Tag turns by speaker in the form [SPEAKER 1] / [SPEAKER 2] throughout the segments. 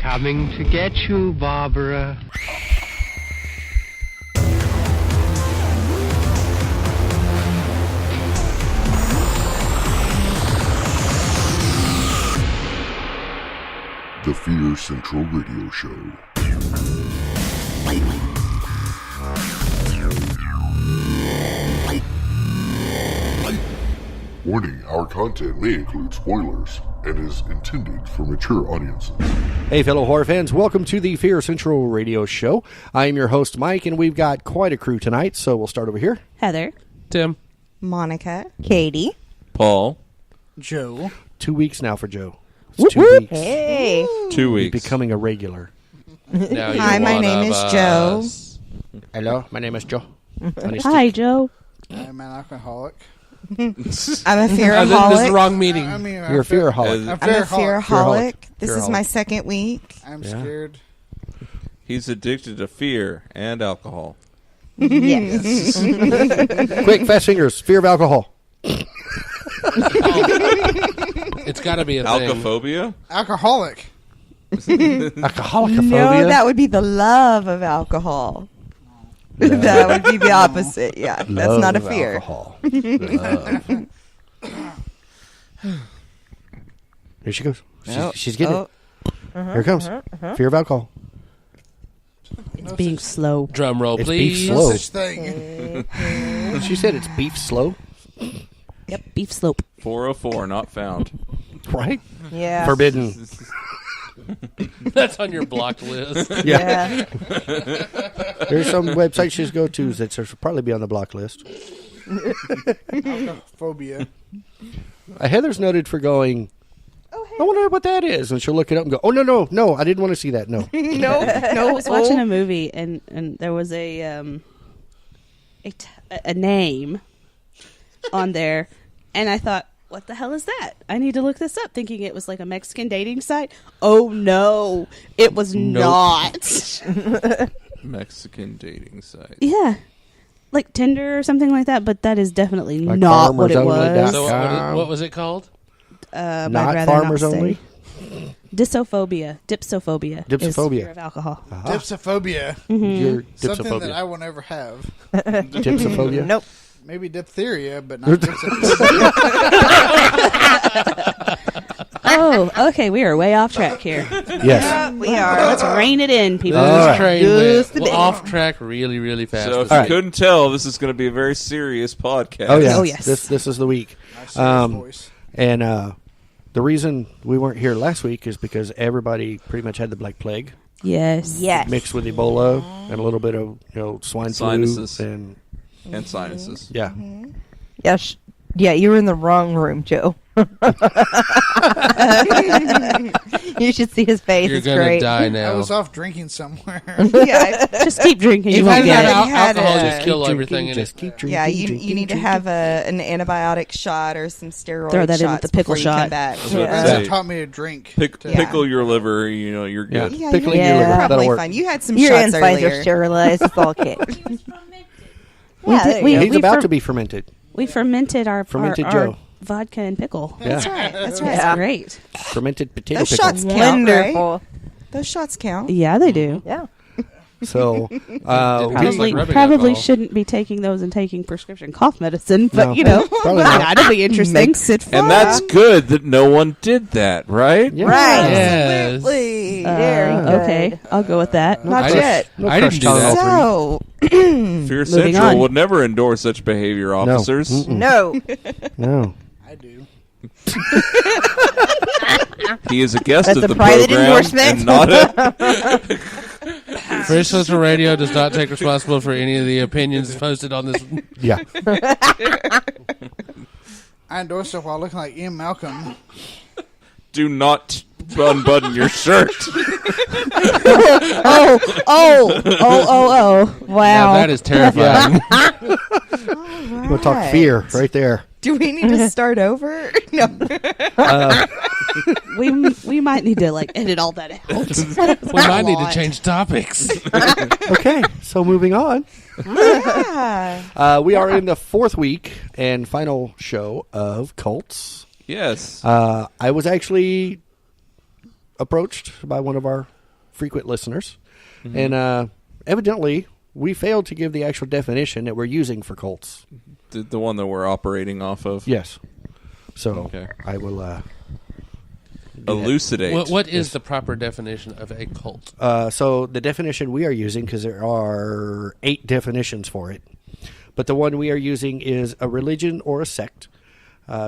[SPEAKER 1] Coming to get you, Barbara.
[SPEAKER 2] The Fear Central Radio Show. Warning, our content may include spoilers and is intended for mature audiences.
[SPEAKER 3] Hey, fellow horror fans, welcome to the Fear Central Radio Show. I am your host, Mike, and we've got quite a crew tonight, so we'll start over here.
[SPEAKER 4] Heather.
[SPEAKER 5] Tim.
[SPEAKER 6] Monica.
[SPEAKER 4] Katie.
[SPEAKER 5] Paul.
[SPEAKER 7] Joe.
[SPEAKER 3] 2 weeks now for Joe. It's 2 weeks.
[SPEAKER 6] Hey.
[SPEAKER 5] 2 weeks.
[SPEAKER 3] Becoming a regular.
[SPEAKER 5] Now
[SPEAKER 6] Hi,
[SPEAKER 5] you're
[SPEAKER 6] my
[SPEAKER 5] one
[SPEAKER 6] name
[SPEAKER 5] of
[SPEAKER 6] is Joe.
[SPEAKER 5] us.
[SPEAKER 3] Hello, my name is Joe.
[SPEAKER 4] Hi, Joe.
[SPEAKER 7] I'm an alcoholic.
[SPEAKER 6] I'm a
[SPEAKER 5] This is
[SPEAKER 6] fearaholic.
[SPEAKER 5] the wrong meeting.
[SPEAKER 7] I mean,
[SPEAKER 3] You're a fearaholic.
[SPEAKER 7] I'm
[SPEAKER 6] I'm a fearaholic. This is
[SPEAKER 3] Fearaholic.
[SPEAKER 6] my second week.
[SPEAKER 7] I'm
[SPEAKER 3] Yeah.
[SPEAKER 7] scared.
[SPEAKER 5] He's addicted to fear and alcohol.
[SPEAKER 6] Yes.
[SPEAKER 3] Quick, fast fingers. Fear of alcohol.
[SPEAKER 8] It's got to be a thing.
[SPEAKER 5] Alcophobia?
[SPEAKER 7] Alcoholic.
[SPEAKER 3] Alcoholicophobia.
[SPEAKER 6] No, that would be the love of alcohol. That would be the opposite. Yeah, that's
[SPEAKER 3] Love
[SPEAKER 6] not a
[SPEAKER 3] of
[SPEAKER 6] fear.
[SPEAKER 3] Alcohol. Love. Here she goes. She's getting it. Here it comes. Fear of alcohol.
[SPEAKER 4] It's being slow.
[SPEAKER 8] Drum roll,
[SPEAKER 3] It's
[SPEAKER 8] please.
[SPEAKER 3] beef
[SPEAKER 7] No
[SPEAKER 3] slow.
[SPEAKER 7] such thing.
[SPEAKER 3] She said it's beef slow,
[SPEAKER 4] Yep, beef slope.
[SPEAKER 5] 404, not found.
[SPEAKER 3] right?
[SPEAKER 6] Yeah.
[SPEAKER 3] Forbidden.
[SPEAKER 8] That's on your blocked list.
[SPEAKER 3] Yeah.
[SPEAKER 6] Yeah.
[SPEAKER 3] There's some websites you just go to that should probably be on the block list.
[SPEAKER 7] Phobia.
[SPEAKER 3] Heather's noted for going, I wonder what that is. And she'll look it up and go, oh, no, I didn't want to see that. No.
[SPEAKER 6] No.
[SPEAKER 4] I was watching a movie and there was a name on there, and I thought, what the hell is that? I need to look this up, thinking it was like a Mexican dating site. Oh no, it was not.
[SPEAKER 5] Mexican dating site.
[SPEAKER 4] Yeah, like Tinder or something like that. But that is definitely
[SPEAKER 3] Like
[SPEAKER 4] not what it
[SPEAKER 3] farmersonly.com.
[SPEAKER 4] was.
[SPEAKER 8] So what was it called?
[SPEAKER 4] I'd
[SPEAKER 3] Not
[SPEAKER 4] rather
[SPEAKER 3] farmers
[SPEAKER 4] not say.
[SPEAKER 3] only?
[SPEAKER 4] Dipsophobia. Dipsophobia.
[SPEAKER 3] Dipsophobia.
[SPEAKER 4] Is fear of alcohol.
[SPEAKER 7] Dipsophobia.
[SPEAKER 3] Your
[SPEAKER 7] Something that I
[SPEAKER 3] dipsophobia.
[SPEAKER 7] will never have.
[SPEAKER 3] Dipsophobia?
[SPEAKER 6] Nope.
[SPEAKER 7] Maybe diphtheria, but not dipsophobia.
[SPEAKER 4] Oh, okay. We are way off track here.
[SPEAKER 3] Yes.
[SPEAKER 6] We are.
[SPEAKER 4] Let's rein it in, people.
[SPEAKER 3] All
[SPEAKER 8] This
[SPEAKER 3] right.
[SPEAKER 8] train
[SPEAKER 6] Just a
[SPEAKER 8] went
[SPEAKER 6] bit.
[SPEAKER 8] off track really, really fast.
[SPEAKER 5] So if
[SPEAKER 8] this
[SPEAKER 5] you
[SPEAKER 3] All right.
[SPEAKER 5] couldn't tell, this is going to be a very serious podcast.
[SPEAKER 3] Oh, yeah.
[SPEAKER 4] Oh, yes.
[SPEAKER 3] This is the week.
[SPEAKER 7] My serious voice.
[SPEAKER 3] And the reason we weren't here last week is because everybody pretty much had the Black Plague
[SPEAKER 4] Yes.
[SPEAKER 6] Yes.
[SPEAKER 3] mixed with Ebola and a little bit of swine
[SPEAKER 5] Sinuses.
[SPEAKER 3] flu. And,
[SPEAKER 5] And sinuses.
[SPEAKER 3] yeah.
[SPEAKER 9] Yes. Yeah, you were in the wrong room, Joe. You should see his face.
[SPEAKER 8] You're
[SPEAKER 9] It's
[SPEAKER 8] gonna
[SPEAKER 9] great.
[SPEAKER 8] die
[SPEAKER 7] I
[SPEAKER 8] now.
[SPEAKER 7] was off drinking somewhere.
[SPEAKER 6] Yeah.
[SPEAKER 4] Just keep drinking. You
[SPEAKER 8] If
[SPEAKER 4] won't
[SPEAKER 8] you
[SPEAKER 4] get
[SPEAKER 8] had
[SPEAKER 4] it.
[SPEAKER 8] alcohol,
[SPEAKER 6] had
[SPEAKER 8] just
[SPEAKER 6] a-
[SPEAKER 8] kill
[SPEAKER 3] Keep
[SPEAKER 8] everything
[SPEAKER 3] drinking,
[SPEAKER 8] in
[SPEAKER 3] just
[SPEAKER 8] it.
[SPEAKER 3] keep drinking.
[SPEAKER 6] Yeah, you
[SPEAKER 3] drinking,
[SPEAKER 6] need to
[SPEAKER 3] drinking.
[SPEAKER 6] have an antibiotic shot or some steroid
[SPEAKER 4] Throw that in
[SPEAKER 6] shots
[SPEAKER 4] with the pickle
[SPEAKER 6] before you come
[SPEAKER 4] shot.
[SPEAKER 6] back.
[SPEAKER 5] I was about to
[SPEAKER 7] Friends
[SPEAKER 5] say,
[SPEAKER 7] have taught me to drink.
[SPEAKER 6] Yeah.
[SPEAKER 5] pickle your liver, you're
[SPEAKER 3] Yeah.
[SPEAKER 5] good.
[SPEAKER 6] Yeah,
[SPEAKER 3] Pickling
[SPEAKER 6] you're
[SPEAKER 3] your liver. That'll
[SPEAKER 6] probably
[SPEAKER 3] work.
[SPEAKER 6] fine. You had some
[SPEAKER 9] Your
[SPEAKER 6] shots
[SPEAKER 9] insides
[SPEAKER 6] earlier.
[SPEAKER 9] are sterilized. It's all okay.
[SPEAKER 6] Yeah, there you go.
[SPEAKER 3] He's about to be fermented.
[SPEAKER 4] We fermented our
[SPEAKER 3] Fermented
[SPEAKER 4] our
[SPEAKER 3] Joe.
[SPEAKER 4] vodka and pickle.
[SPEAKER 3] Yeah.
[SPEAKER 6] That's right.
[SPEAKER 4] That's great.
[SPEAKER 3] Fermented potato
[SPEAKER 6] Those
[SPEAKER 3] pickle.
[SPEAKER 6] shots count, right?
[SPEAKER 9] Wonderful.
[SPEAKER 6] Those shots count.
[SPEAKER 4] Yeah, they do.
[SPEAKER 9] Yeah.
[SPEAKER 3] So,
[SPEAKER 8] Tastes
[SPEAKER 4] Probably,
[SPEAKER 8] like rubbing
[SPEAKER 4] probably
[SPEAKER 8] alcohol.
[SPEAKER 4] shouldn't be taking those and taking prescription cough medicine, but
[SPEAKER 3] No. Probably not.
[SPEAKER 4] that'll be interesting.
[SPEAKER 6] Makes it fun.
[SPEAKER 5] And that's good that no one did that, right?
[SPEAKER 3] Yeah.
[SPEAKER 6] right.
[SPEAKER 8] Yes.
[SPEAKER 6] Absolutely.
[SPEAKER 9] Very good.
[SPEAKER 4] Okay, I'll go with that.
[SPEAKER 6] Not
[SPEAKER 8] I
[SPEAKER 6] yet.
[SPEAKER 8] didn't, I didn't do
[SPEAKER 3] crush
[SPEAKER 8] that.
[SPEAKER 3] tolerance.
[SPEAKER 6] So,
[SPEAKER 5] Fear Central
[SPEAKER 4] on.
[SPEAKER 5] would never endorse such behavior, officers.
[SPEAKER 3] Mm-mm.
[SPEAKER 9] No.
[SPEAKER 3] No.
[SPEAKER 7] I do.
[SPEAKER 5] He is a guest
[SPEAKER 9] That's
[SPEAKER 5] of
[SPEAKER 9] a
[SPEAKER 5] the
[SPEAKER 9] private
[SPEAKER 5] program
[SPEAKER 9] endorsement.
[SPEAKER 5] and not a...
[SPEAKER 8] Fear Central Radio does not take responsibility for any of the opinions posted on this.
[SPEAKER 3] Yeah.
[SPEAKER 7] I endorsed it while looking like Ian Malcolm.
[SPEAKER 5] Do not unbutton your shirt.
[SPEAKER 4] Oh.
[SPEAKER 8] Now
[SPEAKER 4] Wow.
[SPEAKER 8] that is terrifying.
[SPEAKER 3] We'll talk fear right there.
[SPEAKER 6] do we need to start over? No.
[SPEAKER 4] we might need to edit all that out.
[SPEAKER 8] We might need to change topics.
[SPEAKER 3] Okay, so moving on.
[SPEAKER 6] Yeah.
[SPEAKER 3] We are in the fourth week and final show of Cults.
[SPEAKER 5] Yes.
[SPEAKER 3] I was actually approached by one of our frequent listeners, and evidently we failed to give the actual definition that we're using for cults.
[SPEAKER 5] The one that we're operating off of.
[SPEAKER 3] Yes. So
[SPEAKER 5] Okay.
[SPEAKER 3] I will
[SPEAKER 5] Elucidate.
[SPEAKER 8] What is the proper definition of a cult?
[SPEAKER 3] So the definition we are using, because there are 8 definitions for it, but the one we are using is a religion or a sect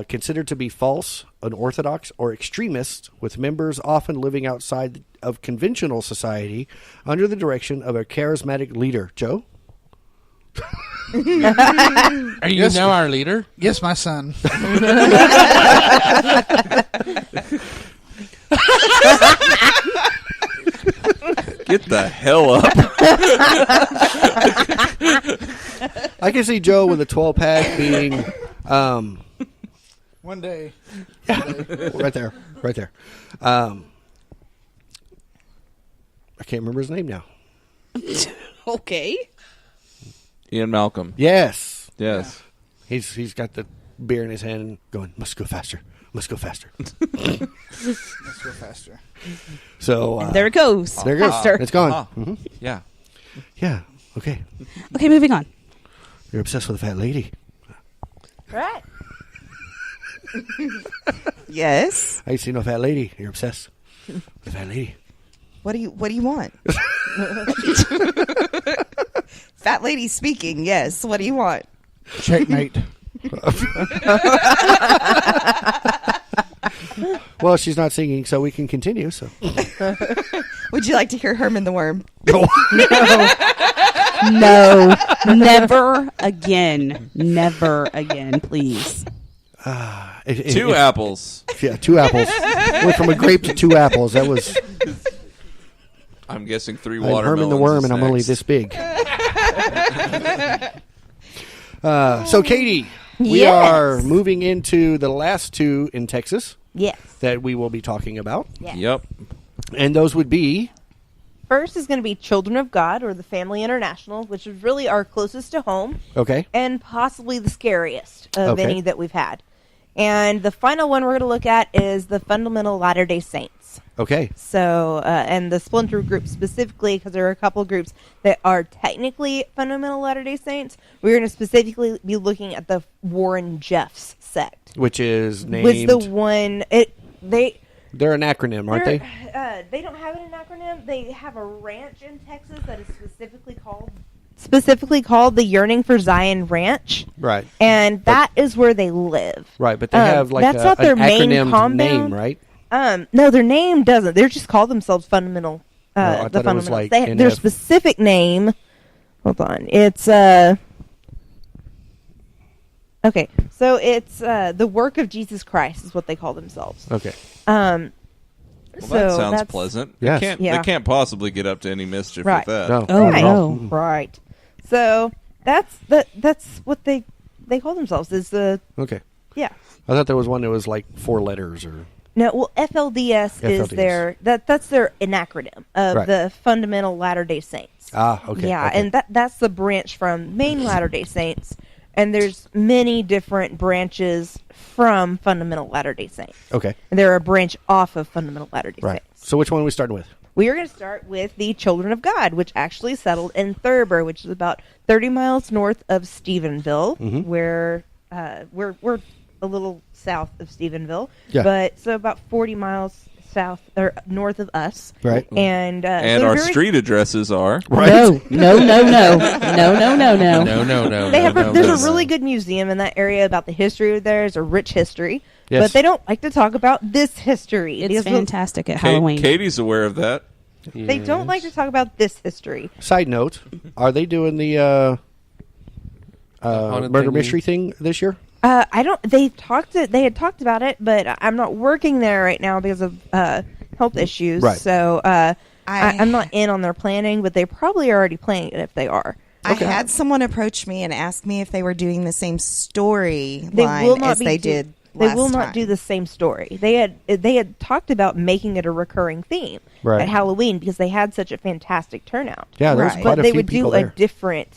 [SPEAKER 3] considered to be false, unorthodox, or extremist, with members often living outside of conventional society under the direction of a charismatic leader. Joe?
[SPEAKER 8] Are you now our leader?
[SPEAKER 7] Yes, my son.
[SPEAKER 5] Get the hell up.
[SPEAKER 3] I can see Joe with a 12-pack being...
[SPEAKER 7] One day.
[SPEAKER 3] right there. I can't remember his name now.
[SPEAKER 4] Okay.
[SPEAKER 5] Ian Malcolm.
[SPEAKER 3] Yes.
[SPEAKER 5] Yes.
[SPEAKER 3] He's got the beer in his hand and going, must go faster.
[SPEAKER 7] Let's go faster.
[SPEAKER 3] So
[SPEAKER 4] There it goes.
[SPEAKER 3] there it goes.
[SPEAKER 4] Faster.
[SPEAKER 3] It's gone. Mhm.
[SPEAKER 5] Yeah.
[SPEAKER 3] Yeah. Okay.
[SPEAKER 4] Okay, moving on.
[SPEAKER 3] You're obsessed with a fat lady.
[SPEAKER 6] Right. Yes.
[SPEAKER 3] I ain't seen no fat lady. You're obsessed with a fat lady.
[SPEAKER 6] What do you want? Fat lady speaking. Yes. What do you want?
[SPEAKER 7] Checkmate.
[SPEAKER 3] Well, she's not singing, so we can continue. So
[SPEAKER 6] Would you like to hear Herman the Worm?
[SPEAKER 4] No, never again. Never again, please.
[SPEAKER 5] Two apples.
[SPEAKER 3] Yeah, 2 apples. Went from a grape to 2 apples. That was.
[SPEAKER 5] I'm guessing 3
[SPEAKER 3] I'm
[SPEAKER 5] watermelons.
[SPEAKER 3] Herman the Worm,
[SPEAKER 5] is
[SPEAKER 3] and I'm only
[SPEAKER 5] next.
[SPEAKER 3] this big. So, Katie, we
[SPEAKER 9] Yes.
[SPEAKER 3] are moving into the last 2 in Texas
[SPEAKER 9] Yes.
[SPEAKER 3] that we will be talking about,
[SPEAKER 5] Yep.
[SPEAKER 3] and those would be.
[SPEAKER 9] First is going to be Children of God, or the Family International, which is really our closest to home
[SPEAKER 3] Okay.
[SPEAKER 9] and possibly the scariest of
[SPEAKER 3] Okay.
[SPEAKER 9] any that we've had. And the final one we're going to look at is the Fundamental Latter-day Saints.
[SPEAKER 3] Okay.
[SPEAKER 9] So, and the splinter group specifically, because there are a couple groups that are technically Fundamental Latter-day Saints. We're going to specifically be looking at the Warren Jeffs sect.
[SPEAKER 3] Which is named.
[SPEAKER 9] Was the one
[SPEAKER 3] They're an acronym, aren't they?
[SPEAKER 9] They don't have an acronym. They have a ranch in Texas that is specifically called the Yearning for Zion Ranch,
[SPEAKER 3] Right.
[SPEAKER 9] and that is where they live.
[SPEAKER 3] Right, but they have like
[SPEAKER 9] that's not their
[SPEAKER 3] an
[SPEAKER 9] main
[SPEAKER 3] acronym
[SPEAKER 9] compound.
[SPEAKER 3] name, right?
[SPEAKER 9] No, their name doesn't. They just call themselves Fundamental.
[SPEAKER 3] I thought it
[SPEAKER 9] The
[SPEAKER 3] was
[SPEAKER 9] Fundamentals.
[SPEAKER 3] like
[SPEAKER 9] Their
[SPEAKER 3] NF.
[SPEAKER 9] specific name. Hold on. It's Okay, so it's the Work of Jesus Christ is what they call themselves.
[SPEAKER 3] Okay.
[SPEAKER 5] Well,
[SPEAKER 9] So
[SPEAKER 5] that sounds
[SPEAKER 9] that's-
[SPEAKER 5] pleasant.
[SPEAKER 3] Yes.
[SPEAKER 9] Yeah.
[SPEAKER 5] They can't possibly get up to any mischief
[SPEAKER 9] Right.
[SPEAKER 5] with that.
[SPEAKER 3] No.
[SPEAKER 4] Oh,
[SPEAKER 9] Right.
[SPEAKER 4] no.
[SPEAKER 9] Right. So that's what they call themselves. Is the
[SPEAKER 3] Okay.
[SPEAKER 9] yeah.
[SPEAKER 3] I thought there was one that was like 4 letters or.
[SPEAKER 9] No, well, FLDS is
[SPEAKER 3] FLDS.
[SPEAKER 9] their that's their acronym of
[SPEAKER 3] Right.
[SPEAKER 9] the Fundamental Latter-day Saints.
[SPEAKER 3] Ah, okay.
[SPEAKER 9] Yeah,
[SPEAKER 3] okay.
[SPEAKER 9] and that's the branch from main Latter-day Saints, and there's many different branches from Fundamental Latter-day Saints.
[SPEAKER 3] Okay.
[SPEAKER 9] And they're a branch off of Fundamental Latter-day
[SPEAKER 3] Right.
[SPEAKER 9] Saints.
[SPEAKER 3] So which one are we starting with?
[SPEAKER 9] We are going to start with the Children of God, which actually settled in Thurber, which is about 30 miles north of Stephenville,
[SPEAKER 3] Mm-hmm.
[SPEAKER 9] where we're a little south of Stephenville,
[SPEAKER 3] Yeah.
[SPEAKER 9] but so about 40 miles south or north of us,
[SPEAKER 3] Right.
[SPEAKER 9] And
[SPEAKER 5] And
[SPEAKER 9] so
[SPEAKER 5] our
[SPEAKER 9] very-
[SPEAKER 5] street addresses are.
[SPEAKER 4] No, no, no, no, no, no, no, no.
[SPEAKER 8] No.
[SPEAKER 9] They have
[SPEAKER 8] no,
[SPEAKER 9] there's
[SPEAKER 8] no,
[SPEAKER 9] a really
[SPEAKER 8] no.
[SPEAKER 9] good museum in that area about the history of theirs, a rich history,
[SPEAKER 3] Yes.
[SPEAKER 9] but they don't like to talk about this history.
[SPEAKER 4] It's
[SPEAKER 9] because
[SPEAKER 4] fantastic at Halloween.
[SPEAKER 5] Katie's aware of that.
[SPEAKER 9] They don't like to talk about this history.
[SPEAKER 3] Side note: are they doing the
[SPEAKER 8] haunted
[SPEAKER 3] murder
[SPEAKER 8] thingy?
[SPEAKER 3] mystery thing this year?
[SPEAKER 9] I don't. They had talked about it, but I'm not working there right now because of health issues.
[SPEAKER 3] Right.
[SPEAKER 9] So I'm not in on their planning, but they probably are already planning it if they are.
[SPEAKER 6] I had someone approach me and ask me if they were doing the same story
[SPEAKER 9] They will not
[SPEAKER 6] as
[SPEAKER 9] be
[SPEAKER 6] they
[SPEAKER 9] do-
[SPEAKER 6] did
[SPEAKER 9] They
[SPEAKER 6] last
[SPEAKER 9] will not
[SPEAKER 6] time.
[SPEAKER 9] do the same story. They had talked about making it a recurring theme
[SPEAKER 3] Right.
[SPEAKER 9] at Halloween because they had such a fantastic turnout.
[SPEAKER 3] Yeah, there's
[SPEAKER 6] Right.
[SPEAKER 3] quite
[SPEAKER 9] But
[SPEAKER 3] a
[SPEAKER 9] they
[SPEAKER 3] few
[SPEAKER 9] would
[SPEAKER 3] people
[SPEAKER 9] do a
[SPEAKER 3] there.
[SPEAKER 9] different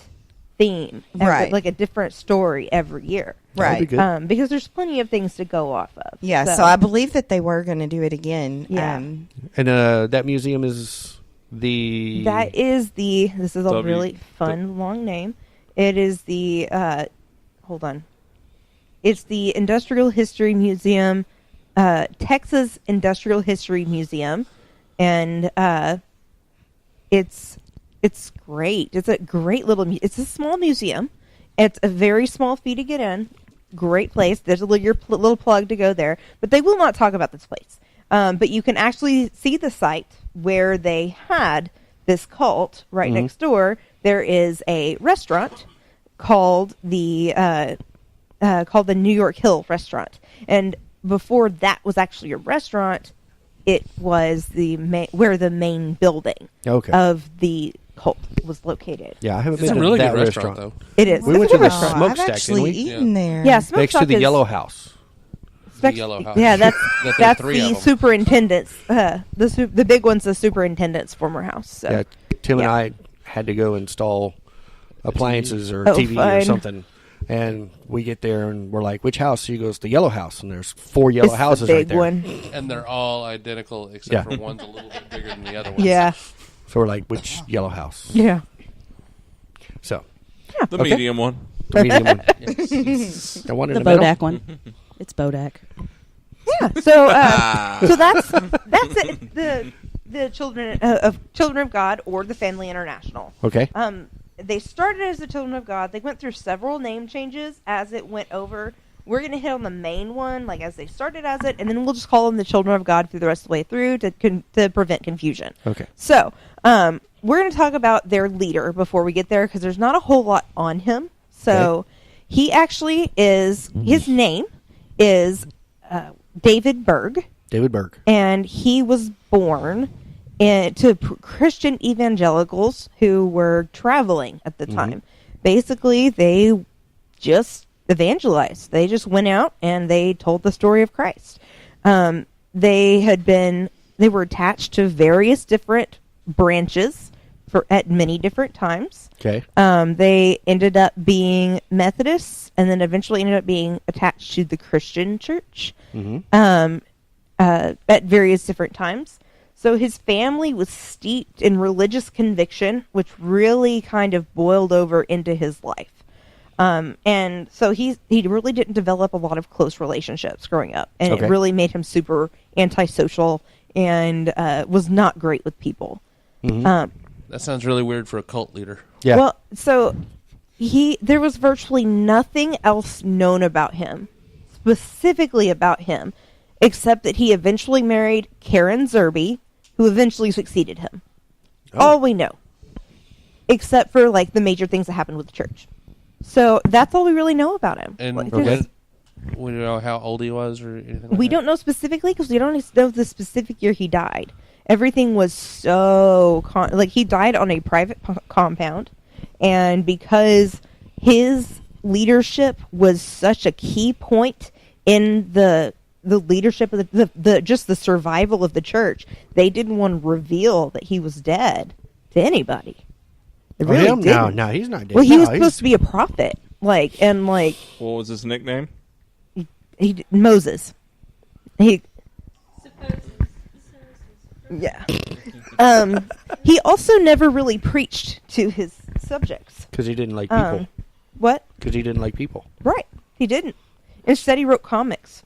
[SPEAKER 9] theme,
[SPEAKER 6] Right.
[SPEAKER 9] like a different story every year.
[SPEAKER 3] That'd be
[SPEAKER 6] Right.
[SPEAKER 3] good.
[SPEAKER 9] Because there's plenty of things to go off of.
[SPEAKER 6] Yeah, so I believe that they were going to do it again.
[SPEAKER 9] Yeah.
[SPEAKER 3] And that museum is the
[SPEAKER 9] That is this is a
[SPEAKER 5] W-
[SPEAKER 9] really fun long name. It is the hold on. It's the Industrial History Museum, Texas Industrial History Museum, and it's great. It's a great little. It's a small museum. It's a very small fee to get in. Great place. There's a little plug to go there, but they will not talk about this place. But you can actually see the site where they had this cult right next door. There is a restaurant called the New York Hill Restaurant, and before that was actually a restaurant, it was where the main building of the cult was located.
[SPEAKER 3] Yeah, I haven't
[SPEAKER 8] It's
[SPEAKER 3] been
[SPEAKER 8] a
[SPEAKER 3] to
[SPEAKER 8] really
[SPEAKER 3] that
[SPEAKER 8] good
[SPEAKER 3] restaurant.
[SPEAKER 8] restaurant, though.
[SPEAKER 9] It is.
[SPEAKER 3] We
[SPEAKER 9] It's
[SPEAKER 3] went
[SPEAKER 9] a
[SPEAKER 3] to the
[SPEAKER 9] good restaurant.
[SPEAKER 3] smokestack,
[SPEAKER 6] I've
[SPEAKER 3] didn't
[SPEAKER 6] actually
[SPEAKER 3] we?
[SPEAKER 6] eaten there.
[SPEAKER 9] Yeah,
[SPEAKER 3] Next to
[SPEAKER 9] Smokestock
[SPEAKER 3] the
[SPEAKER 9] is-
[SPEAKER 3] Yellow House.
[SPEAKER 8] The Yellow House.
[SPEAKER 9] Yeah, that's
[SPEAKER 8] That there are
[SPEAKER 9] that's
[SPEAKER 8] three of
[SPEAKER 9] the
[SPEAKER 8] them.
[SPEAKER 9] superintendent's. The big one's the superintendent's former house. So.
[SPEAKER 3] Yeah, Tim and
[SPEAKER 9] Yeah.
[SPEAKER 3] I had to go install appliances or
[SPEAKER 9] Oh,
[SPEAKER 3] TV or
[SPEAKER 9] fine.
[SPEAKER 3] something. And we get there and we're like, which house? She goes, the Yellow House. And there's 4 yellow
[SPEAKER 9] It's
[SPEAKER 3] houses
[SPEAKER 9] the
[SPEAKER 3] right
[SPEAKER 9] big
[SPEAKER 3] there.
[SPEAKER 9] one.
[SPEAKER 8] And they're all identical except
[SPEAKER 3] Yeah.
[SPEAKER 8] for one's a little bit bigger than the other one.
[SPEAKER 9] Yeah,
[SPEAKER 3] So we're like, which Yellow House?
[SPEAKER 9] yeah.
[SPEAKER 3] So,
[SPEAKER 5] The
[SPEAKER 3] Okay.
[SPEAKER 5] medium one.
[SPEAKER 3] the medium one. The one in
[SPEAKER 4] The
[SPEAKER 3] the, middle.
[SPEAKER 4] Bodak one. It's Bodak.
[SPEAKER 9] Yeah. So that's it. The Children of God or the Family International.
[SPEAKER 3] Okay.
[SPEAKER 9] They started as the Children of God. They went through several name changes as it went over. We're going to hit on the main one, like as they started as it, and then we'll just call them the Children of God through the rest of the way through to prevent confusion.
[SPEAKER 3] Okay.
[SPEAKER 9] So, we're going to talk about their leader before we get there because there's not a whole lot on him. So, he actually is, his name is David Berg,
[SPEAKER 3] David Berg.
[SPEAKER 9] and he was born to Christian evangelicals who were traveling at the time. Basically, they just evangelized. They just went out and they told the story of Christ. They were attached to various different branches at many different times.
[SPEAKER 3] Okay.
[SPEAKER 9] They ended up being Methodists and then eventually ended up being attached to the Christian church at various different times. So his family was steeped in religious conviction, which really kind of boiled over into his life. And so he really didn't develop a lot of close relationships growing up. And
[SPEAKER 3] Okay.
[SPEAKER 9] it really made him super antisocial and was not great with people.
[SPEAKER 8] That sounds really weird for a cult leader.
[SPEAKER 3] Yeah.
[SPEAKER 9] Well, so there was virtually nothing else known about him, specifically about him, except that he eventually married Karen Zerby, who eventually succeeded him. All we know, except for like the major things that happened with the church. So that's all we really know about him.
[SPEAKER 8] And
[SPEAKER 9] Like,
[SPEAKER 3] Okay.
[SPEAKER 9] there's-
[SPEAKER 8] we don't know how old he was or anything like
[SPEAKER 9] we
[SPEAKER 8] that?
[SPEAKER 9] don't know specifically because we don't know the specific year he died. Everything was so like he died on a private compound, and because his leadership was such a key point in the leadership of the just the survival of the church, they didn't want to reveal that he was dead to anybody. They really
[SPEAKER 3] him?
[SPEAKER 9] didn't.
[SPEAKER 3] No, he's not dead.
[SPEAKER 9] Well, he
[SPEAKER 3] No,
[SPEAKER 9] was
[SPEAKER 3] he's-
[SPEAKER 9] supposed to be a prophet, like
[SPEAKER 5] What was his nickname?
[SPEAKER 9] Moses. Yeah. He also never really preached to his subjects.
[SPEAKER 3] Because he didn't like people.
[SPEAKER 9] What?
[SPEAKER 3] Because he didn't like people.
[SPEAKER 9] Right. He didn't. Instead, he wrote comics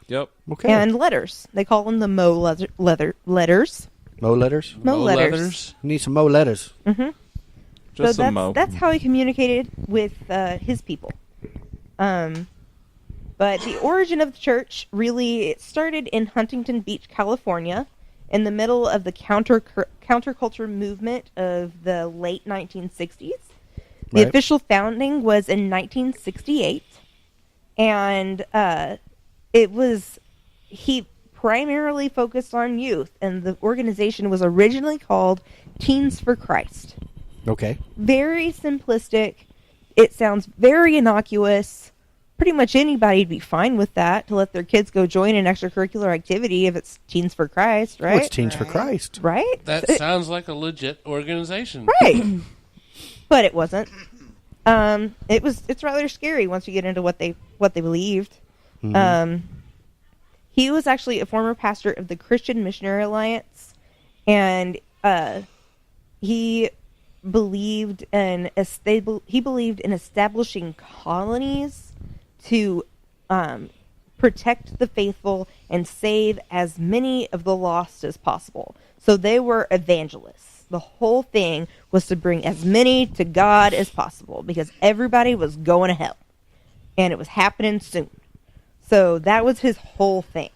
[SPEAKER 5] Yep.
[SPEAKER 3] Okay.
[SPEAKER 9] and letters. They call them the letters.
[SPEAKER 3] Mo letters?
[SPEAKER 9] Mo letters.
[SPEAKER 8] letters?
[SPEAKER 3] You need some Mo letters.
[SPEAKER 5] Just
[SPEAKER 9] so
[SPEAKER 5] some Mo.
[SPEAKER 9] that's how he communicated with his people. But the origin of the church really it started in Huntington Beach, California, in the middle of the counterculture movement of the late 1960s. The
[SPEAKER 3] Right.
[SPEAKER 9] official founding was in 1968, and he primarily focused on youth, and the organization was originally called Teens for Christ.
[SPEAKER 3] Okay.
[SPEAKER 9] Very simplistic. It sounds very innocuous. Pretty much anybody'd be fine with that to let their kids go join an extracurricular activity if it's Teens for Christ, right?
[SPEAKER 3] Well, it's Teens for Christ.
[SPEAKER 9] Right?
[SPEAKER 8] That sounds like a legit organization.
[SPEAKER 9] Right. But it wasn't. It's rather scary once you get into what they believed. He was actually a former pastor of the Christian Missionary Alliance, and he believed in establishing colonies to protect the faithful and save as many of the lost as possible. So they were evangelists. The whole thing was to bring as many to God as possible because everybody was going to hell, and it was happening soon. So that was his whole thing.